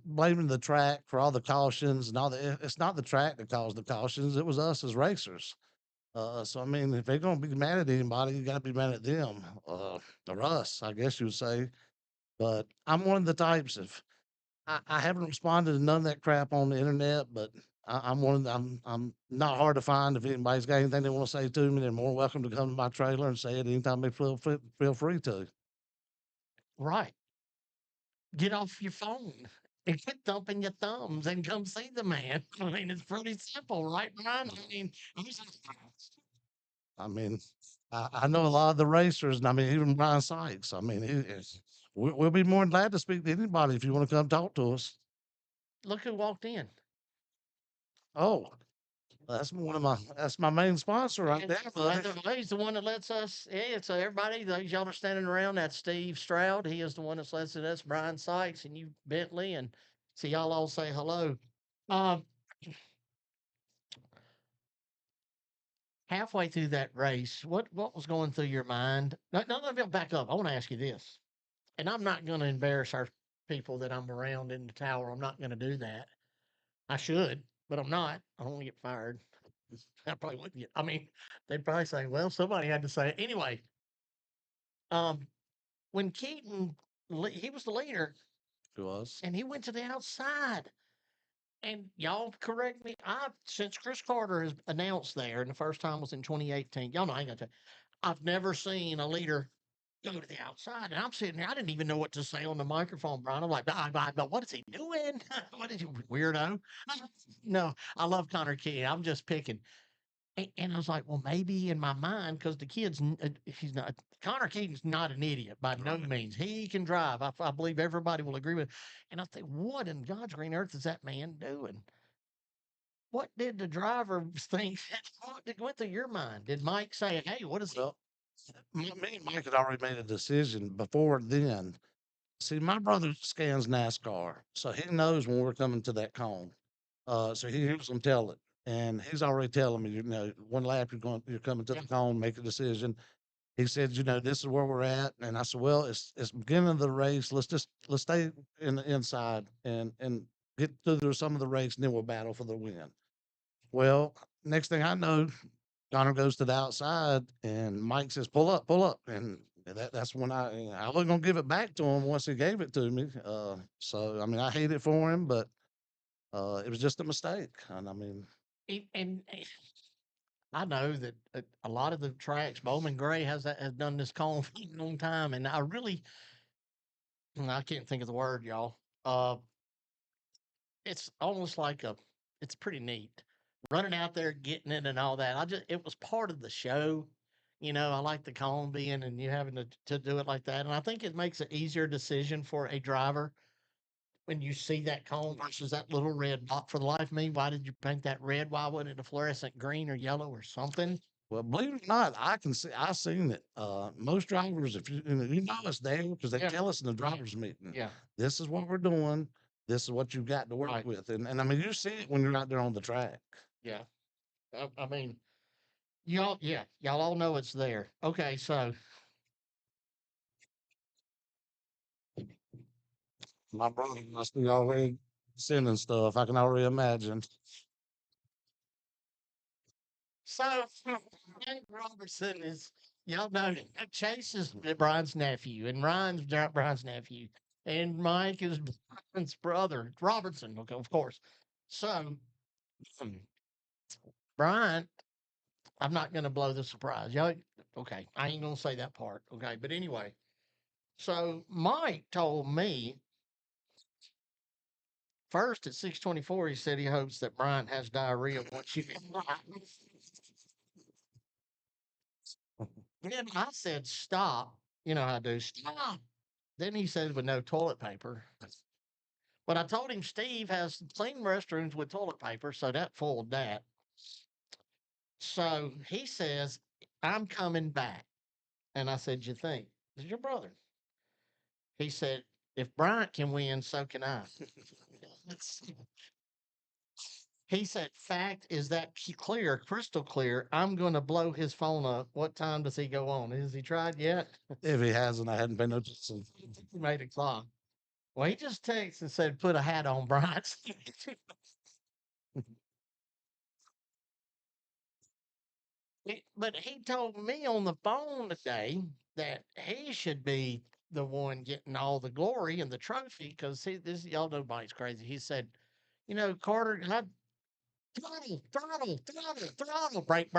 blaming the track for all the cautions and all it's not the track that caused the cautions. It was us as racers. So I mean, if they're gonna be mad at anybody, you gotta be mad at them, or us, I guess you would say. But I'm one of the types of I haven't responded to none of that crap on the internet, but I'm not hard to find. If anybody's got anything they want to say to me, they're more welcome to come to my trailer and say it anytime they feel free to. Right. Get off your phone and quit thumping your thumbs and come see the man. I mean, it's pretty simple, right, Brian? I mean, I know a lot of the racers, and I mean, even Brian Sykes. I mean, we'll be more than glad to speak to anybody if you want to come talk to us. Look who walked in. Oh, that's my main sponsor right there, buddy. He's the one that lets us. Yeah, so everybody, those y'all are standing around, that's Steve Stroud. He is the one that lets us, Brian Sykes, and you Bentley, and See, y'all all say hello. Um, Halfway through that race, what was going through your mind? No, no, back up. I want to ask you this, and I'm not going to embarrass our people that I'm around in the tower. I'm not going to do that. I should, but I'm not. I don't want to get fired. I probably wouldn't get. I mean, they'd probably say, "Well, somebody had to say it." Anyway, um, when Keaton, he was the leader, It was. and he went to the outside. And y'all correct me. Since Chris Carter has announced there, and the first time was in 2018. Y'all know I ain't got to. I've never seen a leader go to the outside, and I'm sitting there. I didn't even know what to say on the microphone, Brian. I'm like, but what is he doing? What is you weirdo? No, I love Connor Key. I'm just picking. And I was like, well, maybe in my mind, because the kid's, he's not, Connor Keaton's not an idiot by no means. He can drive. I believe everybody will agree with. And I think, what in God's green earth is that man doing? What did the driver think? What went through your mind? Did Mike say, hey, what is Well, me and Mike had already made a decision before then. See, my brother scans NASCAR, so he knows when we're coming to that cone. So he hears them tell it, and he's already telling me, one lap you're coming to Yeah. the cone, make a decision. He said, this is where we're at, and I said, well, it's beginning of the race. Let's stay in the inside and get through some of the race, and then we'll battle for the win. Well, next thing I know, Connor goes to the outside, and Mike says, pull up. And that's when I wasn't going to give it back to him once he gave it to me. So, I mean, I hate it for him, but it was just a mistake. And I mean, and I know that a lot of the tracks, Bowman Gray has done this cone for a long time, and I can't think of the word, y'all. It's almost like it's pretty neat running out there, getting it, and all that. It was part of the show. I like the cone being and you having to do it like that, and I think it makes an easier decision for a driver when you see that cone versus that little red dot. For the life of me, why did you paint that red? Why wasn't it a fluorescent green or yellow or something? well, believe it or not, I seen it. Most drivers, if you know it's there because they Yeah. tell us in the drivers meeting, Yeah. this is what we're doing. This is what you've got to work Right. with. And I mean, you see it when you're out there on the track. Yeah. I mean, y'all all know it's there. Okay, so My brother must be already sending stuff. I can already imagine. So, Hank Robertson is, y'all know, Chase is Brian's nephew, and Ryan's Brian's nephew, and Mike is Brian's brother, Robertson, okay, of course. So, um, Brian, I'm not going to blow the surprise. Y'all, okay, I ain't going to say that part, okay, but anyway. So, Mike told me first at 6:24, he said he hopes that Brian has diarrhea once you. Then I said, stop. You know how I do, stop. Then he said, with no toilet paper. But I told him Steve has clean restrooms with toilet paper, so that fooled that. So he says, I'm coming back. And I said, you think? This is your brother. He said, if Bryant can win, so can I. He said, fact is that clear, crystal clear. I'm going to blow his phone up. What time does he go on? Has he tried yet? If he hasn't, I hadn't been noticing. He made it clock. Well, he just texted and said, put a hat on, Brian. But he told me on the phone today that he should be the one getting all the glory and the trophy because y'all know Mike's crazy. He said, Carter, throttle, break,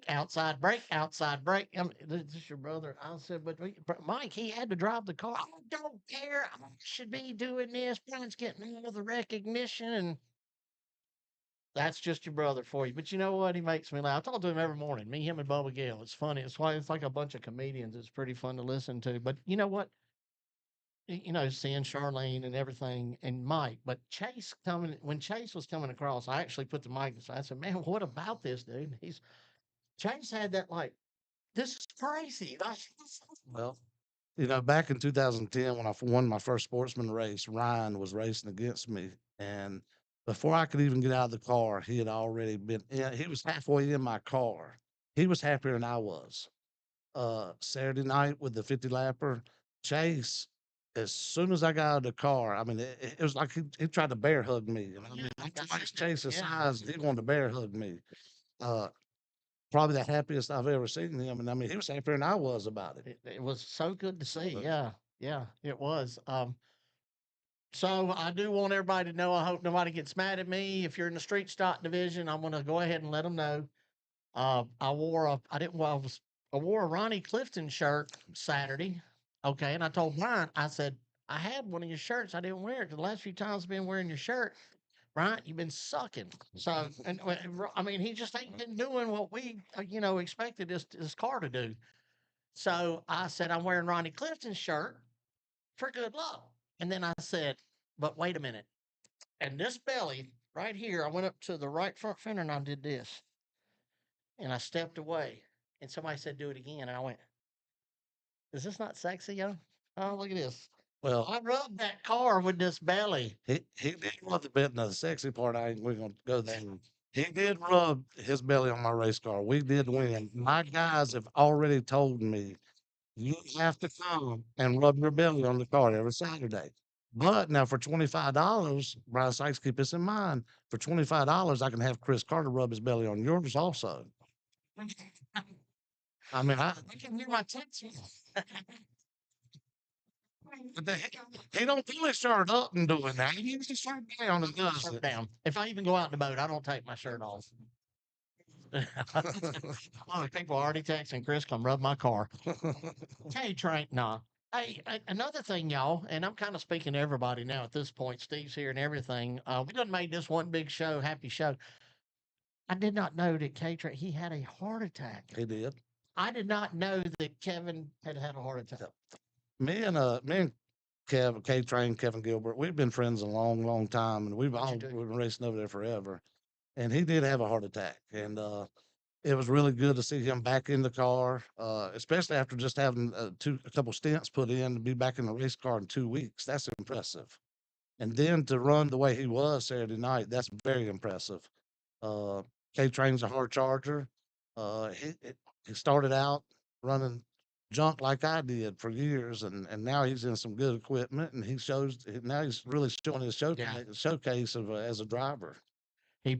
outside, break, outside, break. This is your brother. I said, but Mike, he had to drive the car. I don't care. I should be doing this. Brian's getting all the recognition, and that's just your brother for you. But you know what? He makes me laugh. I talk to him every morning. Me, him, and Bubba Gale. It's funny. It's like a bunch of comedians. It's pretty fun to listen to. But you know what? Seeing Charlene and everything and Mike, but when Chase was coming across, I actually put the mic aside. I said, man, what about this dude? Chase had that like, this is crazy. Well, back in 2010, when I won my first sportsman race, Ryan was racing against me, And before I could even get out of the car, he had already been in, he was halfway in my car. He was happier than I was. Saturday night with the 50 lapper, Chase, as soon as I got out of the car, I mean, it was like he tried to bear hug me. And I mean, I'm twice Chase's size, he wanted to bear hug me. Uh, Probably the happiest I've ever seen him. And I mean, he was happier than I was about it. It was so good to see. Yeah, yeah, it was. So I do want everybody to know. I hope nobody gets mad at me. If you're in the street stock division, I'm gonna go ahead and let them know. I wore a I didn't well, I wore a Ronnie Clifton shirt Saturday. Okay, and I told Brian, I said, I had one of your shirts. I didn't wear it 'cause the last few times I've been wearing your shirt, Brian, you've been sucking. So, and I mean, he just ain't been doing what we, expected this car to do. So I said, I'm wearing Ronnie Clifton's shirt for good luck. And then I said, but wait a minute. And this belly right here, I went up to the right front fender and I did this. And I stepped away. And somebody said, do it again. And I went, is this not sexy, yo? Oh, look at this. Well, I rubbed that car with this belly. he did rub the bit. Now the sexy part, we're gonna go there. He did rub his belly on my race car. We did win. My guys have already told me you have to come and rub your belly on the car every Saturday. But now for $25, Brian Sykes, keep this in mind. For $25, I can have Chris Carter rub his belly on yours also. I mean, I can hear my text. he don't pull his shirt up and doing that. He leaves his shirt down and does Shirt it. down. If I even go out in the boat, I don't take my shirt off. Oh, people are already texting Chris, come rub my car. Hey, Train, nah. Hey, another thing, y'all, and I'm kind of speaking to everybody now at this point. Steve's here and everything. We done made this one big show, happy show. I did not know that K-Train, he had a heart attack. He did. I did not know that Kevin had a heart attack. Me and K-Train, Kevin Gilbert, we've been friends a long, long time, and we've been racing over there forever. And he did have a heart attack, and it was really good to see him back in the car, especially after just having a couple stents put in to be back in the race car in 2 weeks. That's impressive. And then to run the way he was Saturday night, that's very impressive. K-Train's a hard charger. He started out running junk like I did for years, and now he's in some good equipment, and now he's really showing his showcase of as a driver. He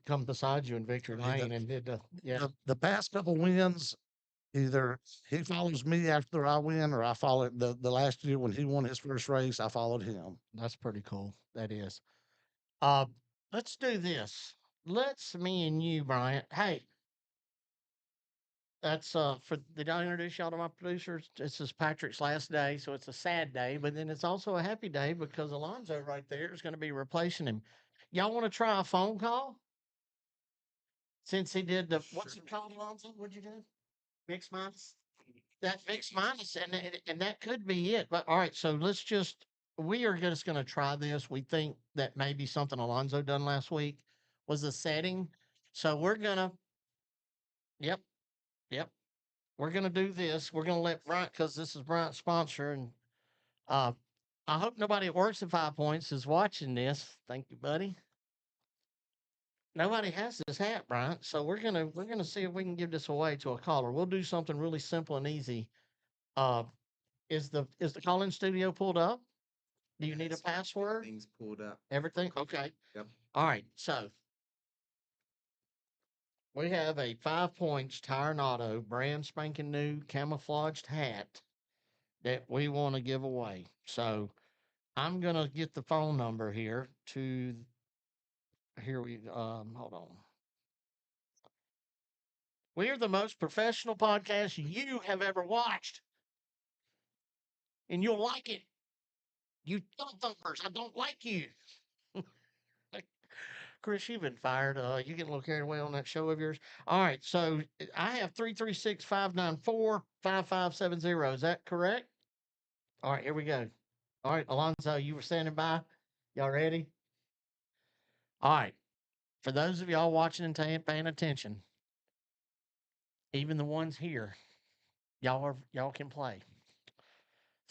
come beside you in Victory Lane and did the past couple wins. Either he follows me after I win, or I follow the last year when he won his first race. I followed him. That's pretty cool. That is. Let's do this. Let's me and you, Bryant. Hey, that's did I introduce y'all to my producers? This is Patrick's last day, so it's a sad day, but then it's also a happy day because Alonzo right there is going to be replacing him. Y'all want to try a phone call? Since he did what's it called, Alonzo? What'd you do? Mixed minus? That mixed minus, and that could be it. But all right, so we are just going to try this. We think that maybe something Alonzo done last week was a setting. So we're going to, yep. We're going to do this. We're going to let Bryant, because this is Bryant's sponsor. And I hope nobody that works at 5 Points is watching this. Thank you, buddy. Nobody has this hat, Bryant. So we're gonna see if we can give this away to a caller. We'll do something really simple and easy. Is the call-in studio pulled up? Do you need a password? Things pulled up. Everything? Okay. Yep. All right. So we have a 5 Points Tire and Auto brand spanking new camouflaged hat that we want to give away. So I'm gonna get the phone number here to. Here we hold on. We are the most professional podcast you have ever watched. And you'll like it. You thumpers, I don't like you. Chris, you've been fired. You get a little carried away on that show of yours. All right, so I have 336-594-5570. Is that correct? All right, here we go. All right, Alonzo, you were standing by. Y'all ready? All right. For those of y'all watching and paying attention, even the ones here, y'all can play.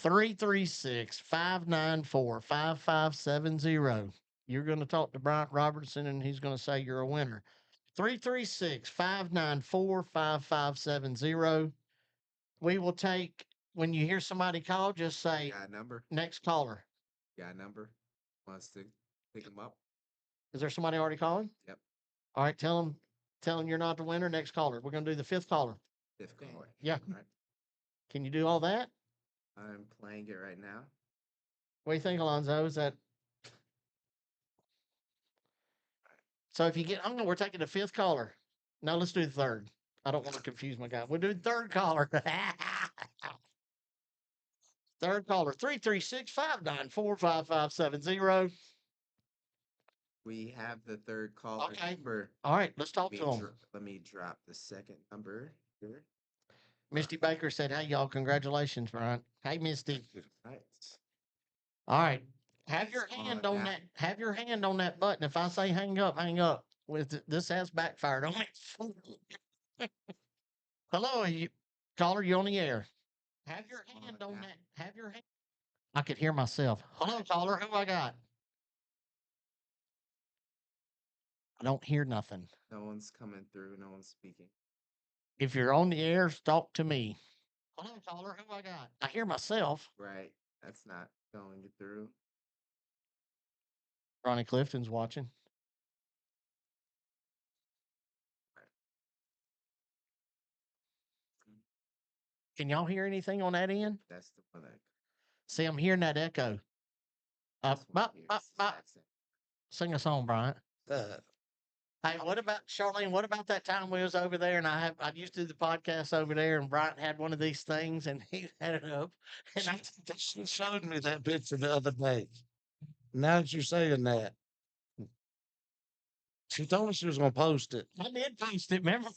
336-594-5570. You're going to talk to Bryant Robertson, and he's going to say you're a winner. 336-594-5570. We will take, when you hear somebody call, just say, Got a number? next caller. Got a number? Wants to pick them up? Is there somebody already calling? Yep. All right, tell them you're not the winner. Next caller. We're going to do the fifth caller. Fifth caller. Yeah. All right. Can you do all that? I'm playing it right now. What do you think, Alonzo? Is that? So if you get, oh no, we're taking the fifth caller. No, let's do the third. I don't want to confuse my guy. We'll do the third caller. Third caller, 336-594-5570. We have the third caller Okay. number. All right, let's talk to him. Let me drop the second number here. Misty Baker said, hey, y'all, congratulations, Brian. Hey, Misty. Right. All right. Have your It's hand on on now. that. Have your hand on that button. If I say hang up, hang up. This has backfired on me. Hello, caller. You on the air? Have your hand on now. that. Have your hand. I could hear myself. Hello, caller. Who I got? I don't hear nothing. No one's coming through. No one's speaking. If you're on the air, talk to me. Hello, caller. Who I got? I hear myself. Right. That's not going through. Ronnie Clifton's watching. Can y'all hear anything on that end? That's the one that. See, I'm hearing that echo. this one here is the accent. Sing a song, Bryant. Hey, what about Charlene? What about that time we was over there and I used to do the podcast over there and Bryant had one of these things and he had it up and She showed me that picture the other day. Now that you're saying that, she told me she was going to post it. I did post it, remember?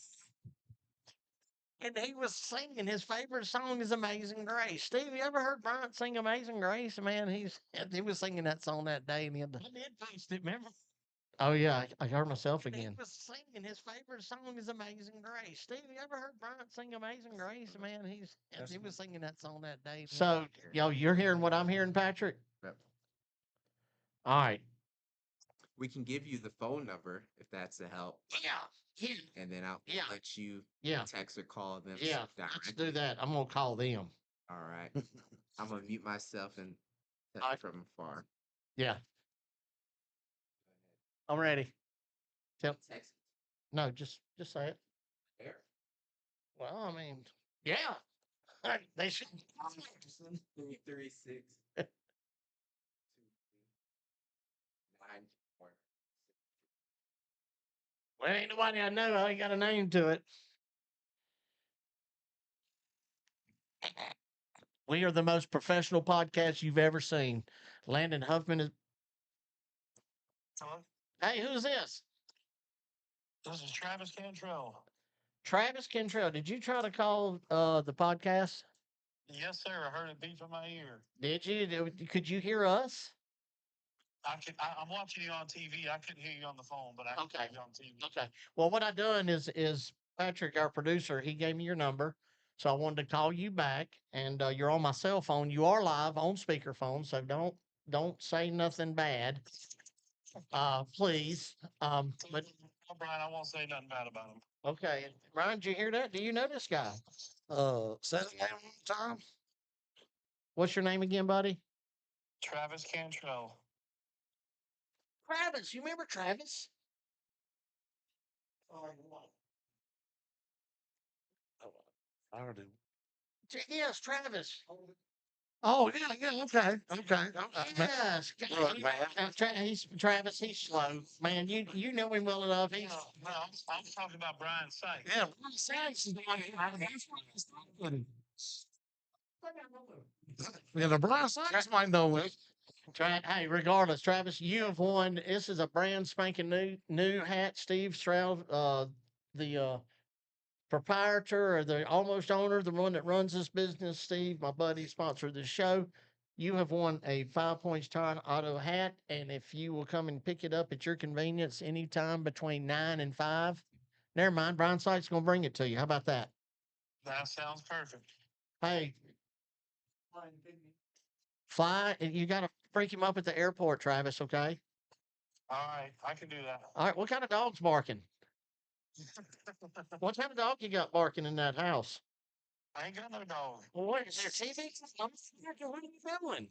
And he was singing. His favorite song is Amazing Grace. Steve, you ever heard Bryant sing Amazing Grace? Man, he was singing that song that day. And I did post it, remember? Oh, yeah, I heard myself again. He was singing. His favorite song is Amazing Grace. Steve, you ever heard Bryant sing Amazing Grace? Man, he was singing that song that day. So, you're hearing what I'm hearing, Patrick? Yep. All right. We can give you the phone number if that's a help. Yeah. And then I'll Yeah. let you Yeah. text or call them. Yeah. Let's directly. do that. I'm going to call them. All right. I'm going to mute myself and All right. from afar. Yeah. I'm ready. Text. No, just say it. There. Well, I mean, yeah. They should. 336. 9. Well, ain't nobody I know. I ain't got a name to it. We are the most professional podcast you've ever seen. Landon Huffman is. Hello? Hey, who's this? This is Travis Cantrell. Travis Cantrell. Did you try to call the podcast? Yes, sir. I heard it beep in my ear. Did you? Could you hear us? I'm watching you on TV. I couldn't hear you on the phone, but I can hear you on TV. Okay. Well, what I done is Patrick, our producer, he gave me your number, so I wanted to call you back, and you're on my cell phone. You are live on speakerphone, so don't say nothing bad, please. But Oh, Brian, I won't say nothing bad about him. okay, Ryan, did you hear that? Do you know this guy? Say the name one more time. What's your name again, buddy? Travis Cantrell. Travis. You remember Travis? I already. Yes, Travis. Oh, yeah, okay. Yes. Look, man. He's Travis. He's slow, man. You know him well enough. He's No, I'm talking about Brian Sykes. Yeah, Brian Sykes is the one. That's what I was thinking. Yeah, the Brian Sykes might know it. Hey, regardless, Travis, you have won. This is a brand spanking new hat. Steve Stroud, the proprietor or the almost owner, the one that runs this business, Steve, my buddy, sponsored this show. You have won a 5 Points Todd Auto hat, and if you will come and pick it up at your convenience anytime between 9 and 5, never mind, Brian Sykes gonna bring it to you. How about that? That sounds perfect. Hey, fly, and you gotta freak him up at the airport, Travis. Okay. All right, I can do that. All right, what kind of dog's barking? What kind of dog you got barking in that house? I ain't got no dog. Well, what is there TV? I'm scared. What are you doing?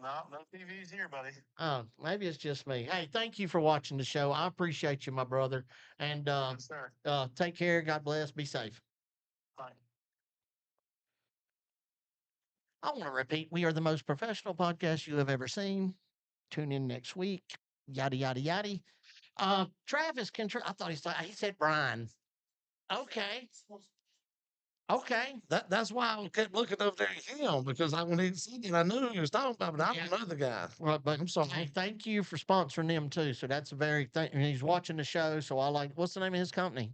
No TVs here, buddy. Oh, maybe it's just me. Hey, thank you for watching the show. I appreciate you, my brother. And Yes, sir. take care. God bless. Be safe. Bye. I want to repeat, we are the most professional podcast you have ever seen. Tune in next week. Yada yada yada. Travis I thought he said Brian. Okay. Okay. That's why I kept looking over there at him because when he said it, I knew who he was talking about, but I Yeah. don't know the guy. Well, but I'm sorry. hey, thank you for sponsoring them too. So that's a very and he's watching the show. So I like what's the name of his company?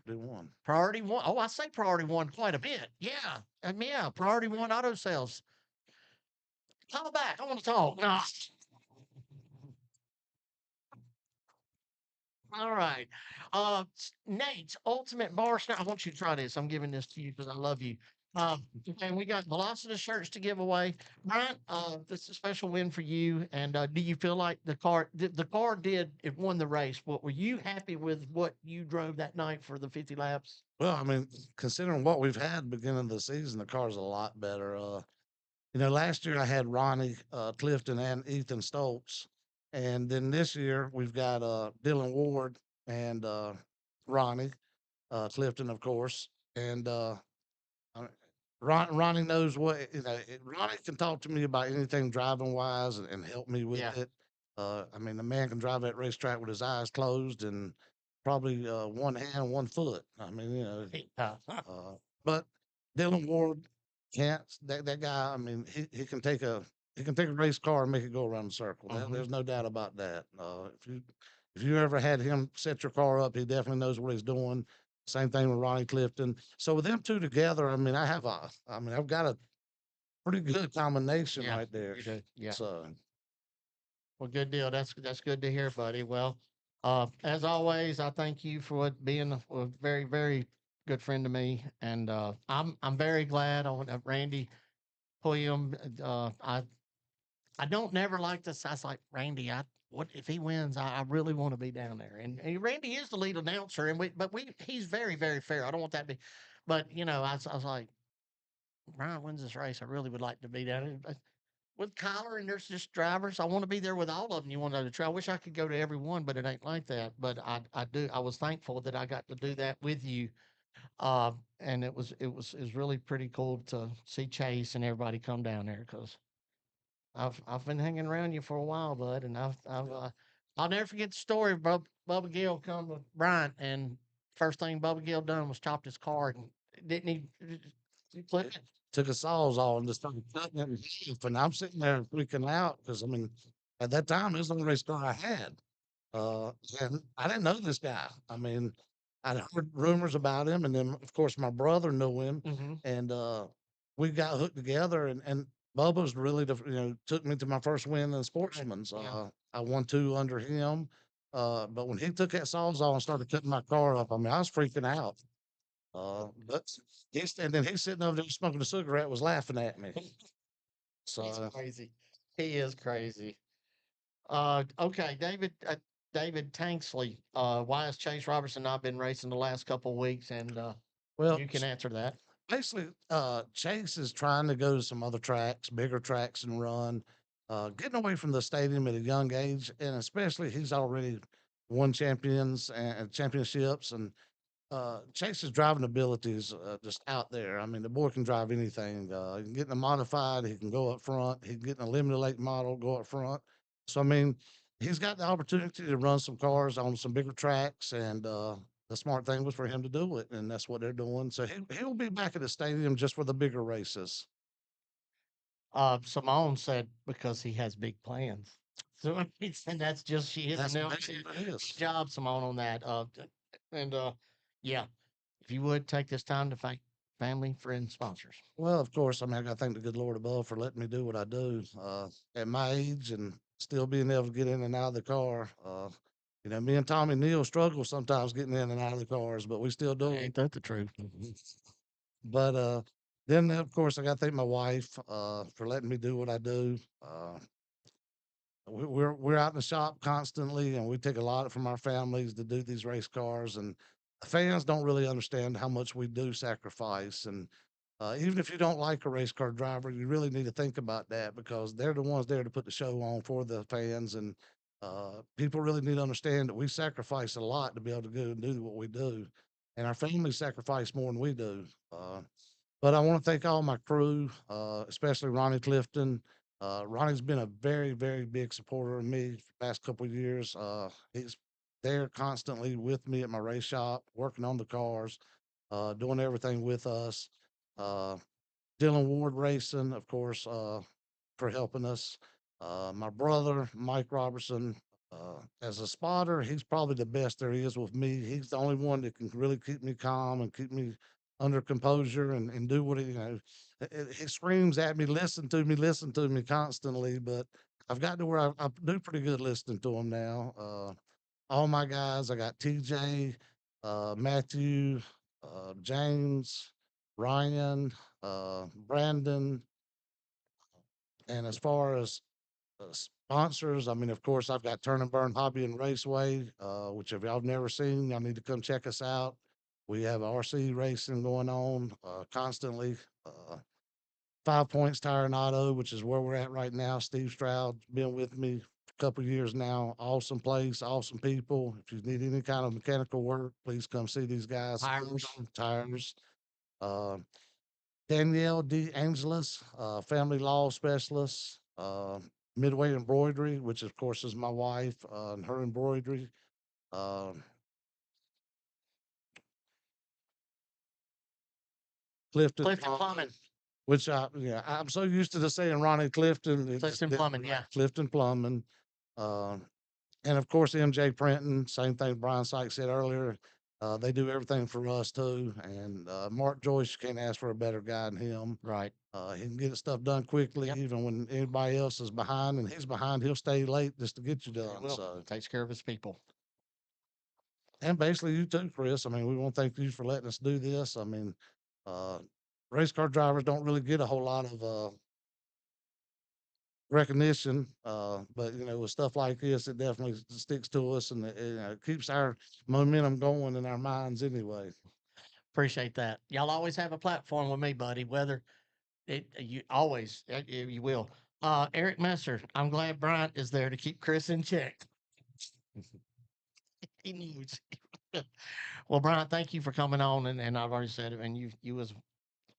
Do one. Priority One. Oh, I say Priority One quite a bit. Yeah. Yeah, Priority One Auto Sales. Call back. I want to talk. No. All right. Nate's Ultimate Bar Snack. I want you to try this. I'm giving this to you because I love you. And we got Velocity shirts to give away. Brian, this is a special win for you. And do you feel like the car it won the race? What were you happy with what you drove that night for the 50 laps? Well, I mean, considering what we've had beginning of the season, the car's a lot better. Last year I had Ronnie Clifton and Ethan Stoltz, and then this year we've got Dylan Ward and Ronnie Clifton, of course, and Ronnie knows Ronnie can talk to me about anything driving wise and help me with Yeah. it. I mean, the man can drive that racetrack with his eyes closed and probably one hand, 1 foot. I mean, but Dylan Ward can't. That guy. I mean, he can take a race car and make it go around the circle. There's no doubt about that. If you ever had him set your car up, he definitely knows what he's doing. Same thing with Ronnie Clifton. So with them two together, I mean, I've got a pretty good combination Yeah, right there. you do. Yeah. So Well, good deal. That's good to hear, buddy. Well, as always, I thank you for being a very, very good friend to me, and I'm very glad on Randy Pulliam. I don't never like this. I was like Randy. What if he wins? I really want to be down there. And Randy is the lead announcer, and he's very, very fair. I don't want that to be, but I was like, Brian wins this race. I really would like to be down there with Kyler, and there's just drivers. I want to be there with all of them. You want to try. I wish I could go to every one, but it ain't like that. But I do. I was thankful that I got to do that with you. And it was really pretty cool to see Chase and everybody come down there because I've been hanging around you for a while, bud, and I'll never forget the story of Bubba Gill come with Bryant, and first thing Bubba Gill done was chopped his car, and didn't he took a sawzall and just started cutting it in half. And I'm sitting there freaking out because I mean, at that time it was the only race car I had. And I didn't know this guy. I mean, I'd heard rumors about him, and then of course my brother knew him, and we got hooked together. And Bubba's really took me to my first win in Sportsman's. I won 2 under him. But when he took that sawzall and started cutting my car up, I mean, I was freaking out. But he's sitting over there smoking a cigarette, was laughing at me. So He's crazy. He is crazy. Okay, David Tanksley. Why has Chase Robertson not been racing the last couple of weeks? And well, you can answer that. basically, Chase is trying to go to some other tracks, bigger tracks, and run. Getting away from the stadium at a young age, and especially he's already won champions and championships, and Chase's driving ability is just out there. I mean, the boy can drive anything. He can get in a modified, he can go up front, he can get in a limited late model, go up front. So I mean, he's got the opportunity to run some cars on some bigger tracks, and the smart thing was for him to do it, and that's what they're doing. So he'll be back at the stadium just for the bigger races. Simone said because he has big plans. So and that's just she is That's announcing. basically what it is. Good job, Simone, on that. And yeah, if you would take this time to thank family, friends, sponsors. Well, of course, I mean, I got to thank the good Lord above for letting me do what I do at my age and still being able to get in and out of the car. Me and Tommy Neal struggle sometimes getting in and out of the cars, but we still do it. Ain't that the truth? But then, of course, I got to thank my wife for letting me do what I do. we're out in the shop constantly, and we take a lot from our families to do these race cars. And the fans don't really understand how much we do sacrifice. And even if you don't like a race car driver, you really need to think about that because they're the ones there to put the show on for the fans. And people really need to understand that we sacrifice a lot to be able to go and do what we do, and our families sacrifice more than we do. But I want to thank all my crew, especially Ronnie Clifton. Ronnie's been a very, very big supporter of me for the past couple of years. He's there constantly with me at my race shop, working on the cars, doing everything with us. Uh, Dylan Ward Racing, of course, for helping us. My brother, Mike Robertson, as a spotter, he's probably the best there is with me. He's the only one that can really keep me calm and keep me under composure and do what he, he screams at me, listen to me constantly. But I've got to where I do pretty good listening to him now. All my guys, I got TJ, Matthew, James, Ryan, Brandon, and as far as sponsors, I mean, of course, I've got Turn and Burn Hobby and Raceway, which if y'all never seen, y'all need to come check us out. We have RC racing going on constantly. 5 Points Tire and Auto, which is where we're at right now. Steve Stroud's been with me a couple of years now. Awesome place, awesome people. If you need any kind of mechanical work, please come see these guys. Tires. Danielle D. Angeles, family law specialist. Midway Embroidery, which of course is my wife, and her embroidery. Clifton Plumbing, which I'm so used to the saying Ronnie Clifton. Clifton Plumbing, yeah. Clifton Plumbing. And of course, MJ Printing, same thing Brian Sykes said earlier. They do everything for us too. And Mark Joyce, you can't ask for a better guy than him. Right. He can get stuff done quickly, even when anybody else is behind, and he's behind, he'll stay late just to get you done. So takes care of his people. And basically you too, Chris. I mean, we want to thank you for letting us do this. I mean, race car drivers don't really get a whole lot of recognition, but with stuff like this, it definitely sticks to us, and it keeps our momentum going in our minds anyway. Appreciate that. Y'all always have a platform with me, buddy. Whether you always you will. Eric Messer, I'm glad Bryant is there to keep Chris in check. He knows. Well, Bryant, thank you for coming on, and I've already said it, and you was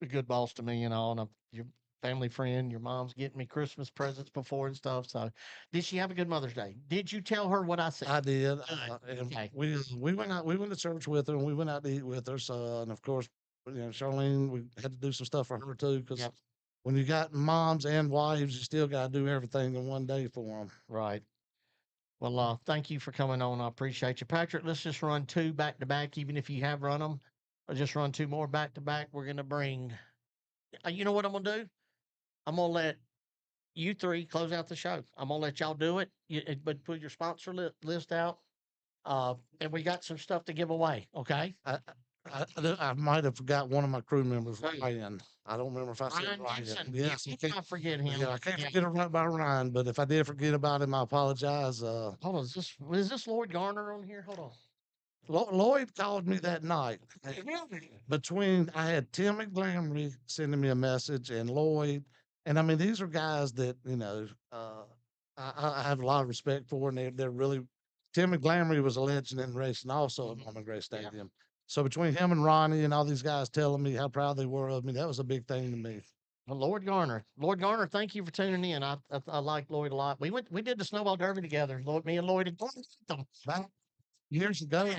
a good boss to me, and your family friend. Your mom's getting me Christmas presents before and stuff. So, did she have a good Mother's Day? Did you tell her what I said? I did. And Okay. we went out. We went to church with her, and we went out to eat with her. So, and of course, Charlene, we had to do some stuff for her too, because Yep. when you got moms and wives, you still got to do everything in one day for them. Right. Well, thank you for coming on. I appreciate you, Patrick. Let's just run 2 back to back, even if you have run them. Or just run 2 more back to back. We're gonna bring. You know what I'm gonna do? I'm gonna let you 3 close out the show. I'm gonna let y'all do it. But put your sponsor list out. And we got some stuff to give away. Okay. I might have forgot one of my crew members, Ryan. I don't remember if I said Ryan Ryan. Gibson. Yes, You cannot forget him. yeah, I can't Yeah. forget about Ryan, but if I did forget about him, I apologize. Hold on. Is this Lloyd Garner on here? Hold on. Lloyd called me that night. Between I had Tim McGlamry sending me a message and Lloyd, and I mean these are guys that I have a lot of respect for, and they're really. Tim McGlamry was a legend in racing, also at Norman Gray Stadium. So between him and Ronnie and all these guys telling me how proud they were of me, that was a big thing to me. Well, Lloyd Garner, thank you for tuning in. I like Lloyd a lot. We did the snowball derby together. Me and Lloyd and them. Back years ago,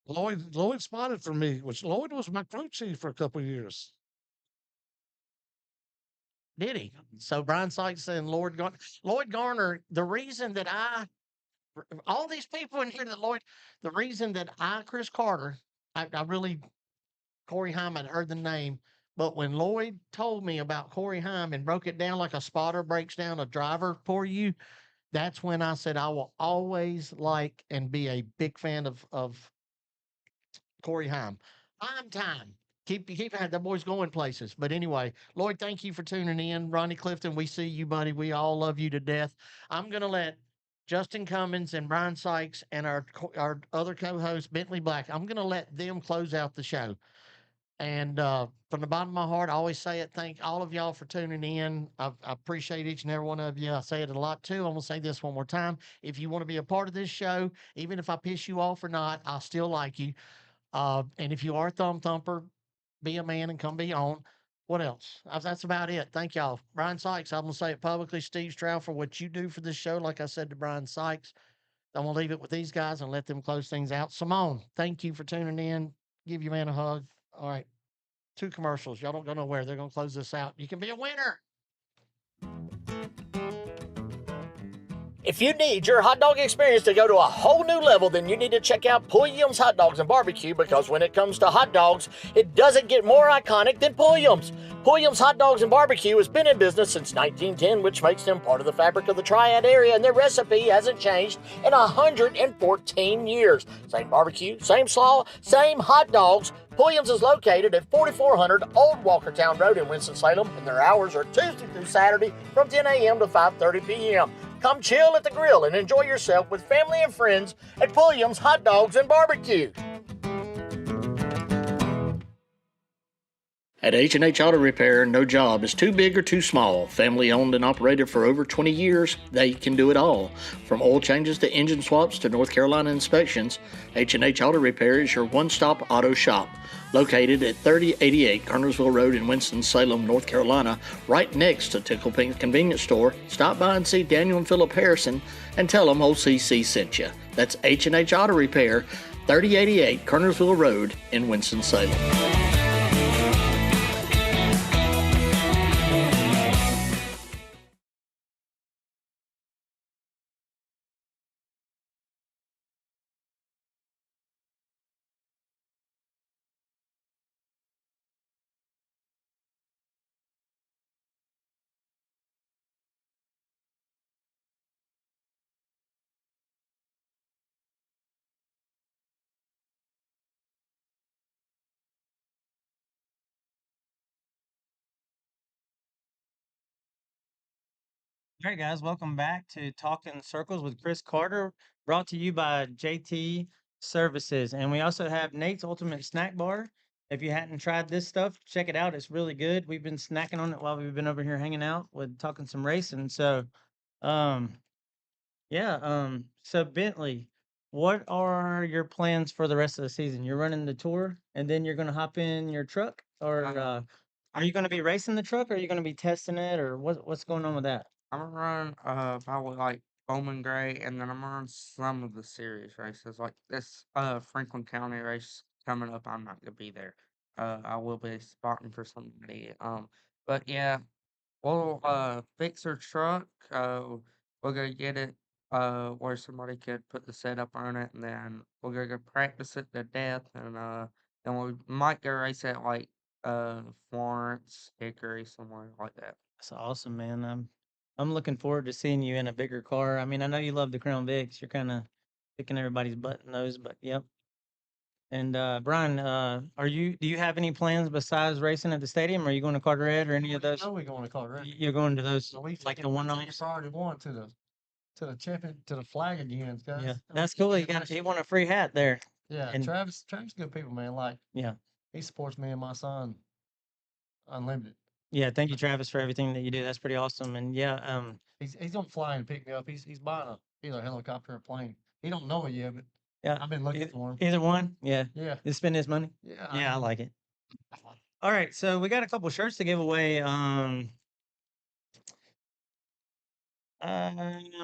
Lloyd spotted for me, which Lloyd was my crew chief for a couple of years. Did he? So Brian Sykes and Lloyd Garner, the reason that all these people in here the reason that Chris Carter, I really, Corey Heim, I'd heard the name, but when Lloyd told me about Corey Heim and broke it down like a spotter breaks down a driver for you, that's when I said I will always like and be a big fan of Corey Heim. Time. Keep the boys going places. But anyway, Lloyd, thank you for tuning in. Ronnie Clifton, we see you, buddy. We all love you to death. I'm gonna let Justin Cummins and Brian Sykes and our other co-host Bentley Black. I'm going to let them close out the show. And from the bottom of my heart, I always say it. Thank all of y'all for tuning in. I appreciate each and every one of you. I say it a lot too. I'm gonna say this one more time. If you want to be a part of this show, even if I piss you off or not, I still like you. And if you are a thumb thumper, be a man and come be on. What else? That's about it. Thank y'all. Brian Sykes, I'm gonna say it publicly. Steve Stroud, for what you do for this show. Like I said to Brian Sykes, I'm gonna leave it with these guys and let them close things out. Simone, thank you for tuning in. Give your man a hug. All right. 2 commercials. Y'all don't go nowhere. They're going to close this out. You can be a winner. If you need your hot dog experience to go to a whole new level, then you need to check out Pulliam's Hot Dogs and Barbecue, because when it comes to hot dogs, it doesn't get more iconic than Pulliam's. Pulliam's Hot Dogs and Barbecue has been in business since 1910, which makes them part of the fabric of the Triad area, and their recipe hasn't changed in 114 years. Same barbecue, same slaw, same hot dogs. Pulliam's is located at 4400 Old Walkertown Road in Winston-Salem, and their hours are Tuesday through Saturday from 10 a.m. to 5:30 p.m. Come chill at the grill and enjoy yourself with family and friends at Pulliam's Hot Dogs and Barbecue. At H&H Auto Repair, no job is too big or too small. Family owned and operated for over 20 years, they can do it all. From oil changes to engine swaps to North Carolina inspections, H&H Auto Repair is your one-stop auto shop. Located at 3088 Kernersville Road in Winston-Salem, North Carolina, right next to Tickle Pink Convenience Store. Stop by and see Daniel and Philip Harrison and tell them old CC sent you. That's H&H Auto Repair, 3088 Kernersville Road in Winston-Salem. All right, guys, welcome back to Talking Circles with Chris Carter, brought to you by JT Services. And we also have Nate's Ultimate Snack Bar. If you hadn't tried this stuff, check it out. It's really good. We've been snacking on it while we've been over here hanging out with talking some racing. So, so Bentley, what are your plans for the rest of the season? You're running the tour and then you're going to hop in your truck, or are you going to be racing the truck, or are you going to be testing it, or what's going on with that? I'm gonna run probably like Bowman Gray, and then I'm gonna run some of the series races. Like this Franklin County race coming up, I'm not gonna be there. I will be spotting for somebody. But yeah, we'll fix her truck. We're gonna get it where somebody could put the setup on it, and then we're gonna go practice it to death, and then we might go race at like Florence, Hickory, somewhere like that. That's awesome, man. I'm looking forward to seeing you in a bigger car. I mean, I know you love the Crown Vics. You're kind of kicking everybody's butt in those, but yep. And Brian, do you have any plans besides racing at the stadium? Are you going to Carteret or any of those? No, we're going to Carteret. You're going to those, So we like the one-offs? priority one to the champion, to the flag again, guys. Yeah, that's cool. He won a free hat there. Yeah, And Travis good people, man. Like, yeah, he supports me and my son unlimited. yeah. Thank you, Travis, for everything that you do. That's pretty awesome. And yeah, He's gonna fly and pick me up. He's buying either a helicopter or a plane. He don't know it yet, but yeah. I've been looking for him. Either one. Yeah. Yeah. You spend his money. Yeah. Yeah, I like it. All right, so we got a couple shirts to give away.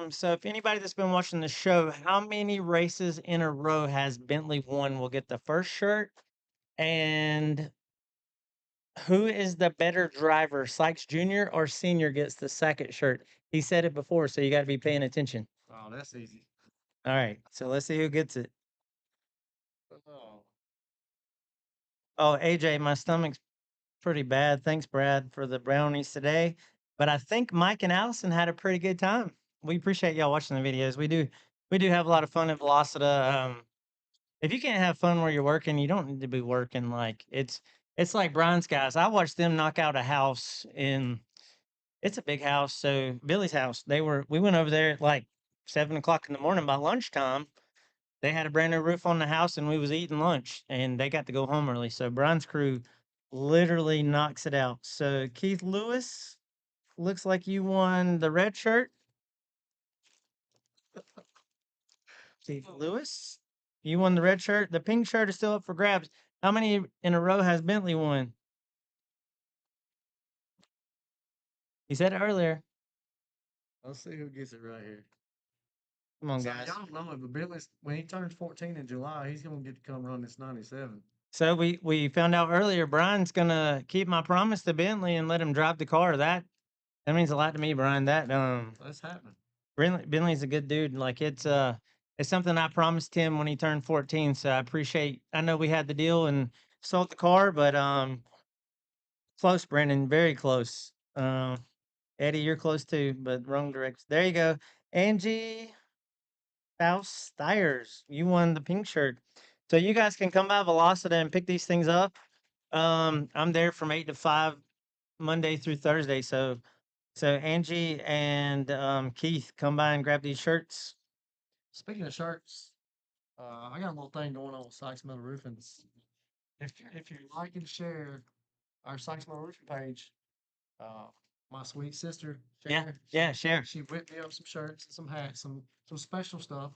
So if anybody that's been watching the show, how many races in a row has Bentley won will get the first shirt? And who is the better driver, Sykes Jr. or Senior gets the second shirt? He said it before, so you got to be paying attention. Oh, that's easy. All right, so let's see who gets it. Oh, AJ, my stomach's pretty bad. Thanks, Brad, for the brownies today. But I think Mike and Allison had a pretty good time. We appreciate y'all watching the videos. We do have a lot of fun at Velocita. If you can't have fun where you're working, you don't need to be working. Like it's like Brian's guys. I watched them knock out a house it's a big house. So Billy's house, we went over there at like 7 o'clock in the morning. By lunchtime, they had a brand new roof on the house and we was eating lunch and they got to go home early. So Brian's crew literally knocks it out. So Keith Lewis, looks like you won the red shirt. Keith Lewis, you won the red shirt. The pink shirt is still up for grabs. How many in a row has Bentley won? He said it earlier. Let's see who gets it right here. Come on, So guys. y'all know it, but Billy's when he turns 14 in July, he's gonna get to come run this 97. So we found out earlier Brian's gonna keep my promise to Bentley and let him drive the car. That means a lot to me, Brian. That That's happening. Bentley's a good dude. Like it's something I promised him when he turned 14. So I know we had the deal and sold the car, but close, Brandon, very close. Eddie, you're close too, but wrong direction. There you go. Angie Faust Stiers, you won the pink shirt. So you guys can come by Velocita and pick these things up. I'm there from 8 to 5 Monday through Thursday. So Angie and Keith, come by and grab these shirts. Speaking of shirts, I got a little thing going on with Sykes Metal Roofing. If you like and share our Sykes Metal Roofing page, my sweet sister, Sharon, Share. she whipped me up some shirts, some hats, some special stuff.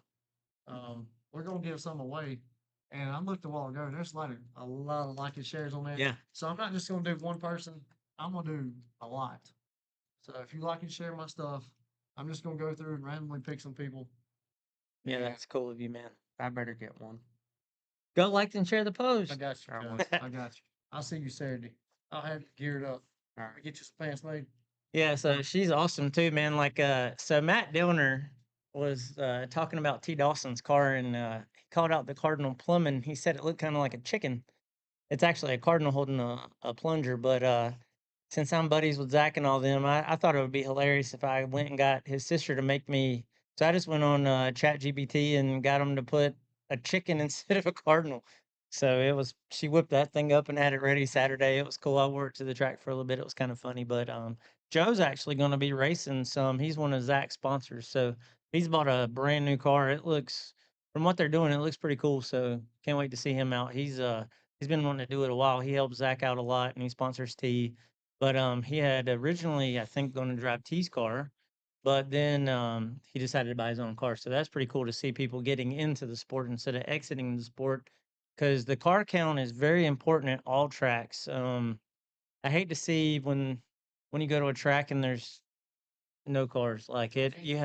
We're gonna give some away. And I looked a while ago, there's like a lot of like and shares on there. Yeah. So I'm not just gonna do one person, I'm gonna do a lot. So if you like and share my stuff, I'm just gonna go through and randomly pick some people. Yeah, that's cool of you, man. I better get one. Go like and share the post. I got you. I Joe. will. I got you. I'll see you Saturday. I'll have you geared up. All right. Get you some pants made. Yeah, so she's awesome too, man. Like, so Matt Dillner was talking about T. Dawson's car, and he called out the Cardinal Plumbing. He said it looked kind of like a chicken. It's actually a Cardinal holding a plunger, but since I'm buddies with Zach and all them, I thought it would be hilarious if I went and got his sister to make me. So I just went on ChatGPT and got him to put a chicken instead of a Cardinal. So she whipped that thing up and had it ready Saturday. It was cool. I wore it to the track for a little bit. It was kind of funny, but Joe's actually going to be racing some. He's one of Zach's sponsors, so he's bought a brand new car. It looks, from what they're doing, it looks pretty cool. So can't wait to see him out. He's been wanting to do it a while. He helps Zach out a lot, and he sponsors T. But he had originally, I think, going to drive T's car, but then he decided to buy his own car. So that's pretty cool to see people getting into the sport instead of exiting the sport, because the car count is very important at all tracks. I hate to see when you go to a track and there's no cars. Like you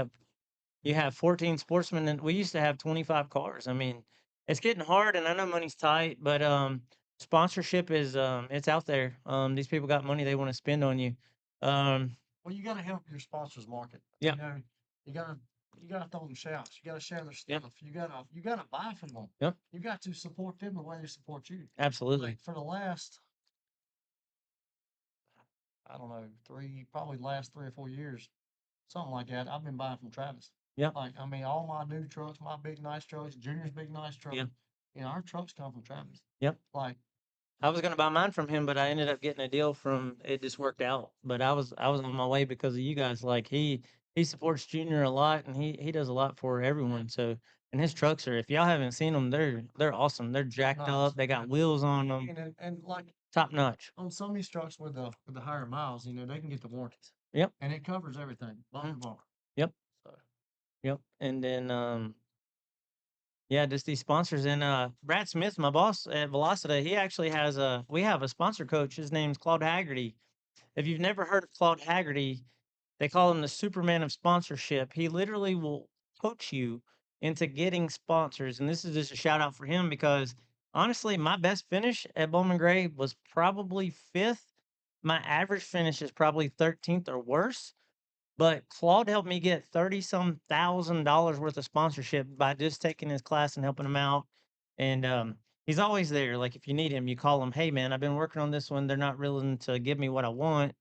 have 14 sportsmen, and we used to have 25 cars. I mean, it's getting hard, and I know money's tight, but sponsorship is it's out there. These people got money they want to spend on you. Well, you gotta help your sponsors market. Yeah. You know, you gotta throw them shouts. You gotta share their Yep. stuff. You gotta buy from them. Yep. You got to support them the way they support you. Absolutely. Like for the last, I don't know, probably last 3 or 4 years, something like that. I've been buying from Travis. Yep. Like, I mean, all my new trucks, my big nice trucks, Junior's big nice truck. Yeah. You know, our trucks come from Travis. Yep. Like, I was gonna buy mine from him, but I ended up getting a deal from. It just worked out. But I was on my way because of you guys. Like he supports Junior a lot, and he does a lot for everyone. So, and his trucks are. If y'all haven't seen them, they're awesome. They're jacked nice. up. They got wheels on them, and like top notch. on some of these trucks with the higher miles, you know, they can get the warranties. Yep. And it covers everything, bumper to bumper. Yep. So Yep. And then yeah, just these sponsors. And Brad Smith, my boss at Velocita, he actually has we have a sponsor coach. His name's Claude Haggerty. If you've never heard of Claude Haggerty, they call him the Superman of sponsorship. He literally will coach you into getting sponsors. And this is just a shout out for him because honestly, my best finish at Bowman Gray was probably 5th. My average finish is probably 13th or worse. But Claude helped me get $30-some thousand worth of sponsorship by just taking his class and helping him out. And he's always there. Like if you need him, you call him, hey man, I've been working on this one. They're not willing to give me what I want.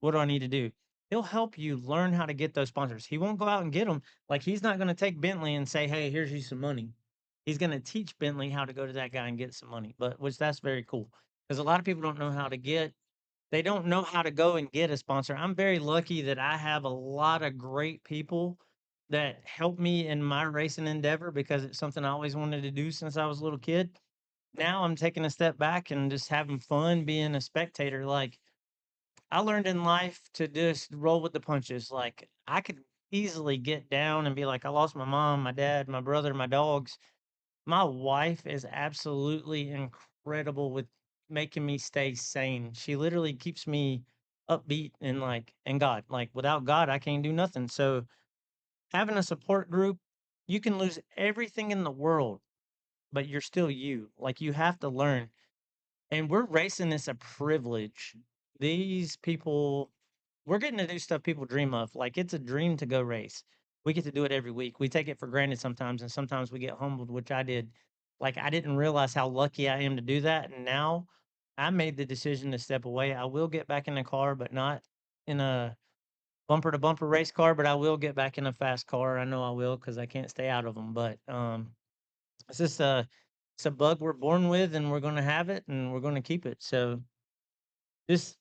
What do I need to do? He'll help you learn how to get those sponsors. He won't go out and get them. Like he's not going to take Bentley and say, hey, here's you some money. He's going to teach Bentley how to go to that guy and get some money. Which that's very cool. Because a lot of people don't know how to get. They don't know how to go and get a sponsor. I'm very lucky that I have a lot of great people that helped me in my racing endeavor because it's something I always wanted to do since I was a little kid. Now I'm taking a step back and just having fun being a spectator. Like, I learned in life to just roll with the punches. Like, I could easily get down and be like, I lost my mom, my dad, my brother, my dogs. My wife is absolutely incredible with making me stay sane. She literally keeps me upbeat and like, and God, like without God, I can't do nothing. So having a support group, you can lose everything in the world, but you're still you. Like, you have to learn. And we're racing is a privilege. These people, we're getting to do stuff people dream of. Like, it's a dream to go race. We get to do it every week. We take it for granted sometimes, and sometimes we get humbled, which I did. Like, I didn't realize how lucky I am to do that. And now I made the decision to step away. I will get back in the car, but not in a bumper to bumper race car, but I will get back in a fast car. I know I will because I can't stay out of them. But it's just it's a bug we're born with, and we're going to have it, and we're going to keep it. So just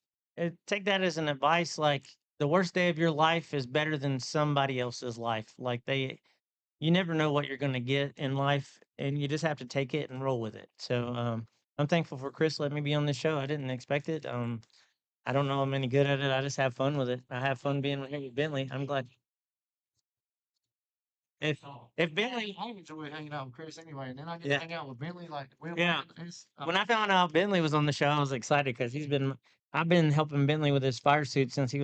take that as an advice. Like, the worst day of your life is better than somebody else's life. Like, you never know what you're going to get in life, and you just have to take it and roll with it. So I'm thankful for Chris letting me be on this show. I didn't expect it. I don't know I'm any good at it. I just have fun with it. I have fun being here with Bentley. I'm glad. If if Bentley, I enjoy hanging out with Chris anyway, and then I get Yeah. to hang out with Bentley. Like, Yeah. When I found out Bentley was on the show, I was excited because I've been helping Bentley with his fire suit since he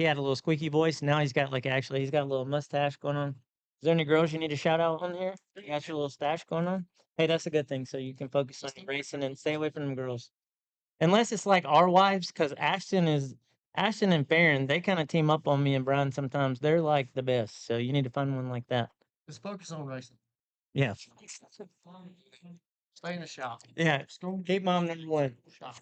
had a little squeaky voice. Now he's got he's got a little mustache going on. Is there any girls you need to shout out on here? You got your little stash going on? Hey, that's a good thing. So you can focus on your racing and stay away from them girls. Unless it's like our wives, because Ashton and Farron, they kind of team up on me and Brian sometimes. They're like the best. So you need to find one like that. just focus on racing. Yeah. Stay in the shop. Yeah. School Keep mom number one. shop.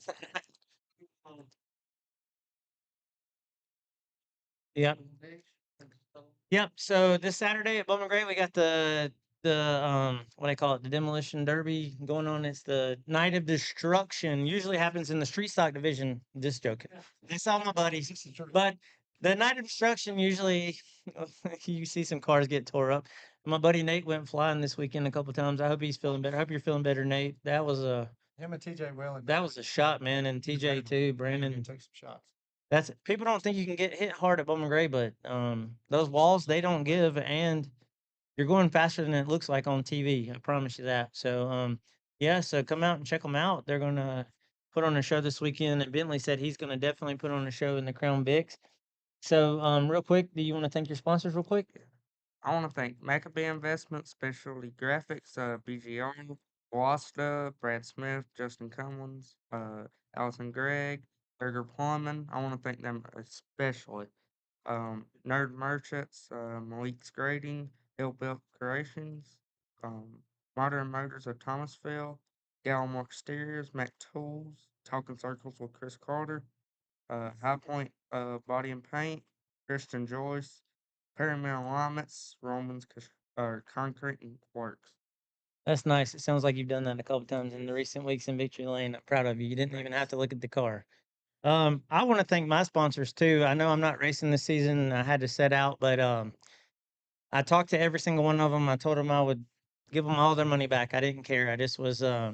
Yep. Yep. So this Saturday at Bowman Gray, we got the what I call it, the demolition derby going on. It's the night of destruction. Usually happens in the street stock division. Just joking. That's all my buddies. But the night of destruction usually you see some cars get tore up. My buddy Nate went flying this weekend a couple times. I hope he's feeling better. I hope you're feeling better, Nate. That was a Him and TJ Whelan. that was a shot, man. And TJ too, Brandon. Took some shots. That's people don't think you can get hit hard at Bowman Gray, but those walls, they don't give, and you're going faster than it looks like on TV. I promise you that. So yeah, so come out and check them out. They're gonna put on a show this weekend, and Bentley said he's gonna definitely put on a show in the Crown Vics. So real quick, do you want to thank your sponsors real quick? I want to thank Maccabee Investments, Specialty Graphics, BGR, Wasta, Brad Smith, Justin Cummins, Allison Gregg, Burger Plumbing. I want to thank them especially. Nerd Merchants, Malik's Grading, Hillbelt Creations, Modern Motors of Thomasville, Gallimore Exteriors, Mac Tools, Talking Circles with Chris Carter, High Point Body and Paint, Christian Joyce, Paramount Alignments, Concrete and Works. That's nice. It sounds like you've done that a couple times in the recent weeks in Victory Lane. I'm proud of you. You didn't even have to look at the car. I want to thank my sponsors too. I know I'm not racing this season. I had to set out, but I talked to every single one of them. I told them I would give them all their money back. I didn't care. I just was, I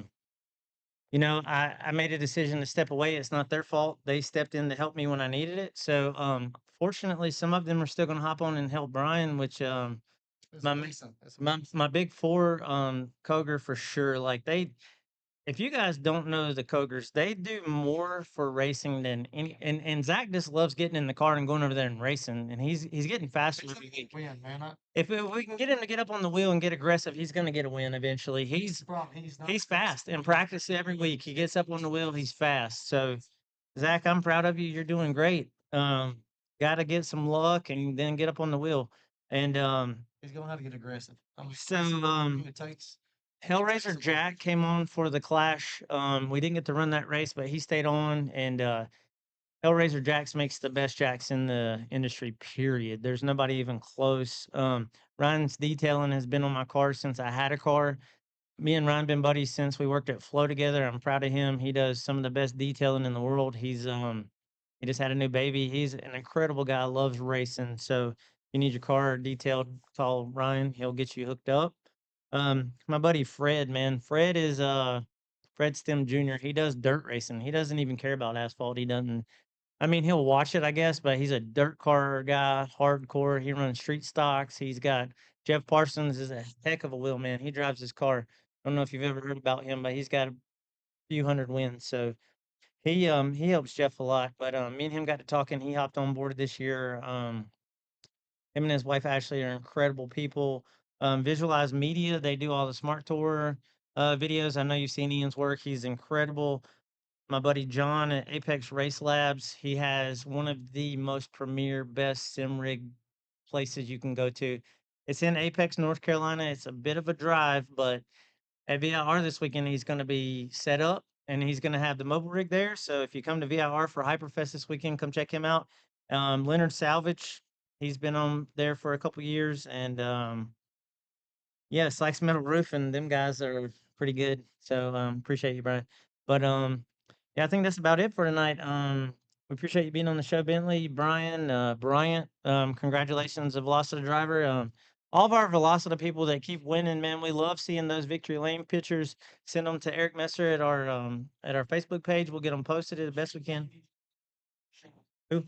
made a decision to step away. It's not their fault. They stepped in to help me when I needed it. So fortunately, some of them are still going to hop on and help Brian, which It's my amazing. It's my big four Koger for sure. Like, if you guys don't know the Cogers, they do more for racing than any. And Zach just loves getting in the car and going over there and racing, and he's getting faster every week. win, man. If we can get him to get up on the wheel and get aggressive, he's going to get a win eventually. He's He's fast in practice every week. He gets up on the wheel. He's fast. So, Zach, I'm proud of you. You're doing great. Got to get some luck and then get up on the wheel. And He's gonna have to get aggressive. So, it takes. Hellraiser Jack came on for the Clash. We didn't get to run that race, but he stayed on. And Hellraiser Jacks makes the best jacks in the industry, period. There's nobody even close. Ryan's detailing has been on my car since I had a car. Me and Ryan been buddies since we worked at Flow together. I'm proud of him. He does some of the best detailing in the world. He just had a new baby. He's an incredible guy, loves racing. So you need your car detailed, call Ryan. He'll get you hooked up. My buddy Fred, man, Fred is Fred Stem Jr. He does dirt racing. He doesn't even care about asphalt. He doesn't. I mean, he'll watch it, I guess, but he's a dirt car guy, hardcore. He runs street stocks. He's got Jeff Parsons is a heck of a wheel man. He drives his car. I don't know if you've ever heard about him, but he's got a few hundred wins. So he helps Jeff a lot. But me and him got to talking. He hopped on board this year. Him and his wife Ashley are incredible people. Visualize Media, they do all the Smart Tour videos. I know you've seen Ian's work. He's incredible. My buddy John at Apex Race Labs, he has one of the most premier, best sim rig places you can go to. It's in Apex, North Carolina. It's a bit of a drive, but at VIR this weekend, he's going to be set up and he's going to have the mobile rig there. So if you come to VIR for Hyperfest this weekend, come check him out. Leonard Salvage, he's been on there for a couple years, and yeah, Sykes Metal Roof and them guys are pretty good. So appreciate you, Brian. But yeah, I think that's about it for tonight. We appreciate you being on the show, Bentley, Brian, Bryant. Congratulations, a Velocity driver. All of our Velocity people that keep winning, man, we love seeing those victory lane pictures. Send them to Eric Messer at our Facebook page. We'll get them posted as best we can. Who?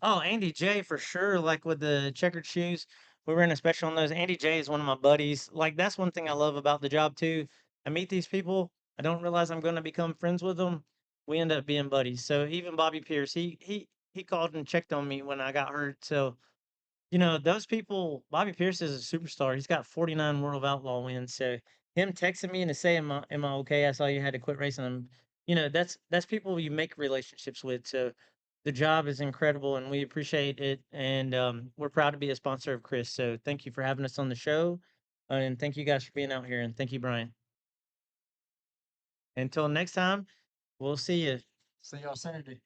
Oh, Andy J for sure. Like with the checkered shoes, we ran a special on those. Andy J is one of my buddies. Like that's one thing I love about the job too. I meet these people. I don't realize I'm going to become friends with them. We end up being buddies. So even Bobby Pierce, he called and checked on me when I got hurt. So those people. Bobby Pierce is a superstar. He's got 49 World of Outlaw wins. So him texting me and to say, "Am I okay? I saw you had to quit racing." That's people you make relationships with. So the job is incredible and we appreciate it. And we're proud to be a sponsor of Chris. So thank you for having us on the show. And thank you guys for being out here. And thank you, Brian. Until next time, we'll see you. See y'all Saturday.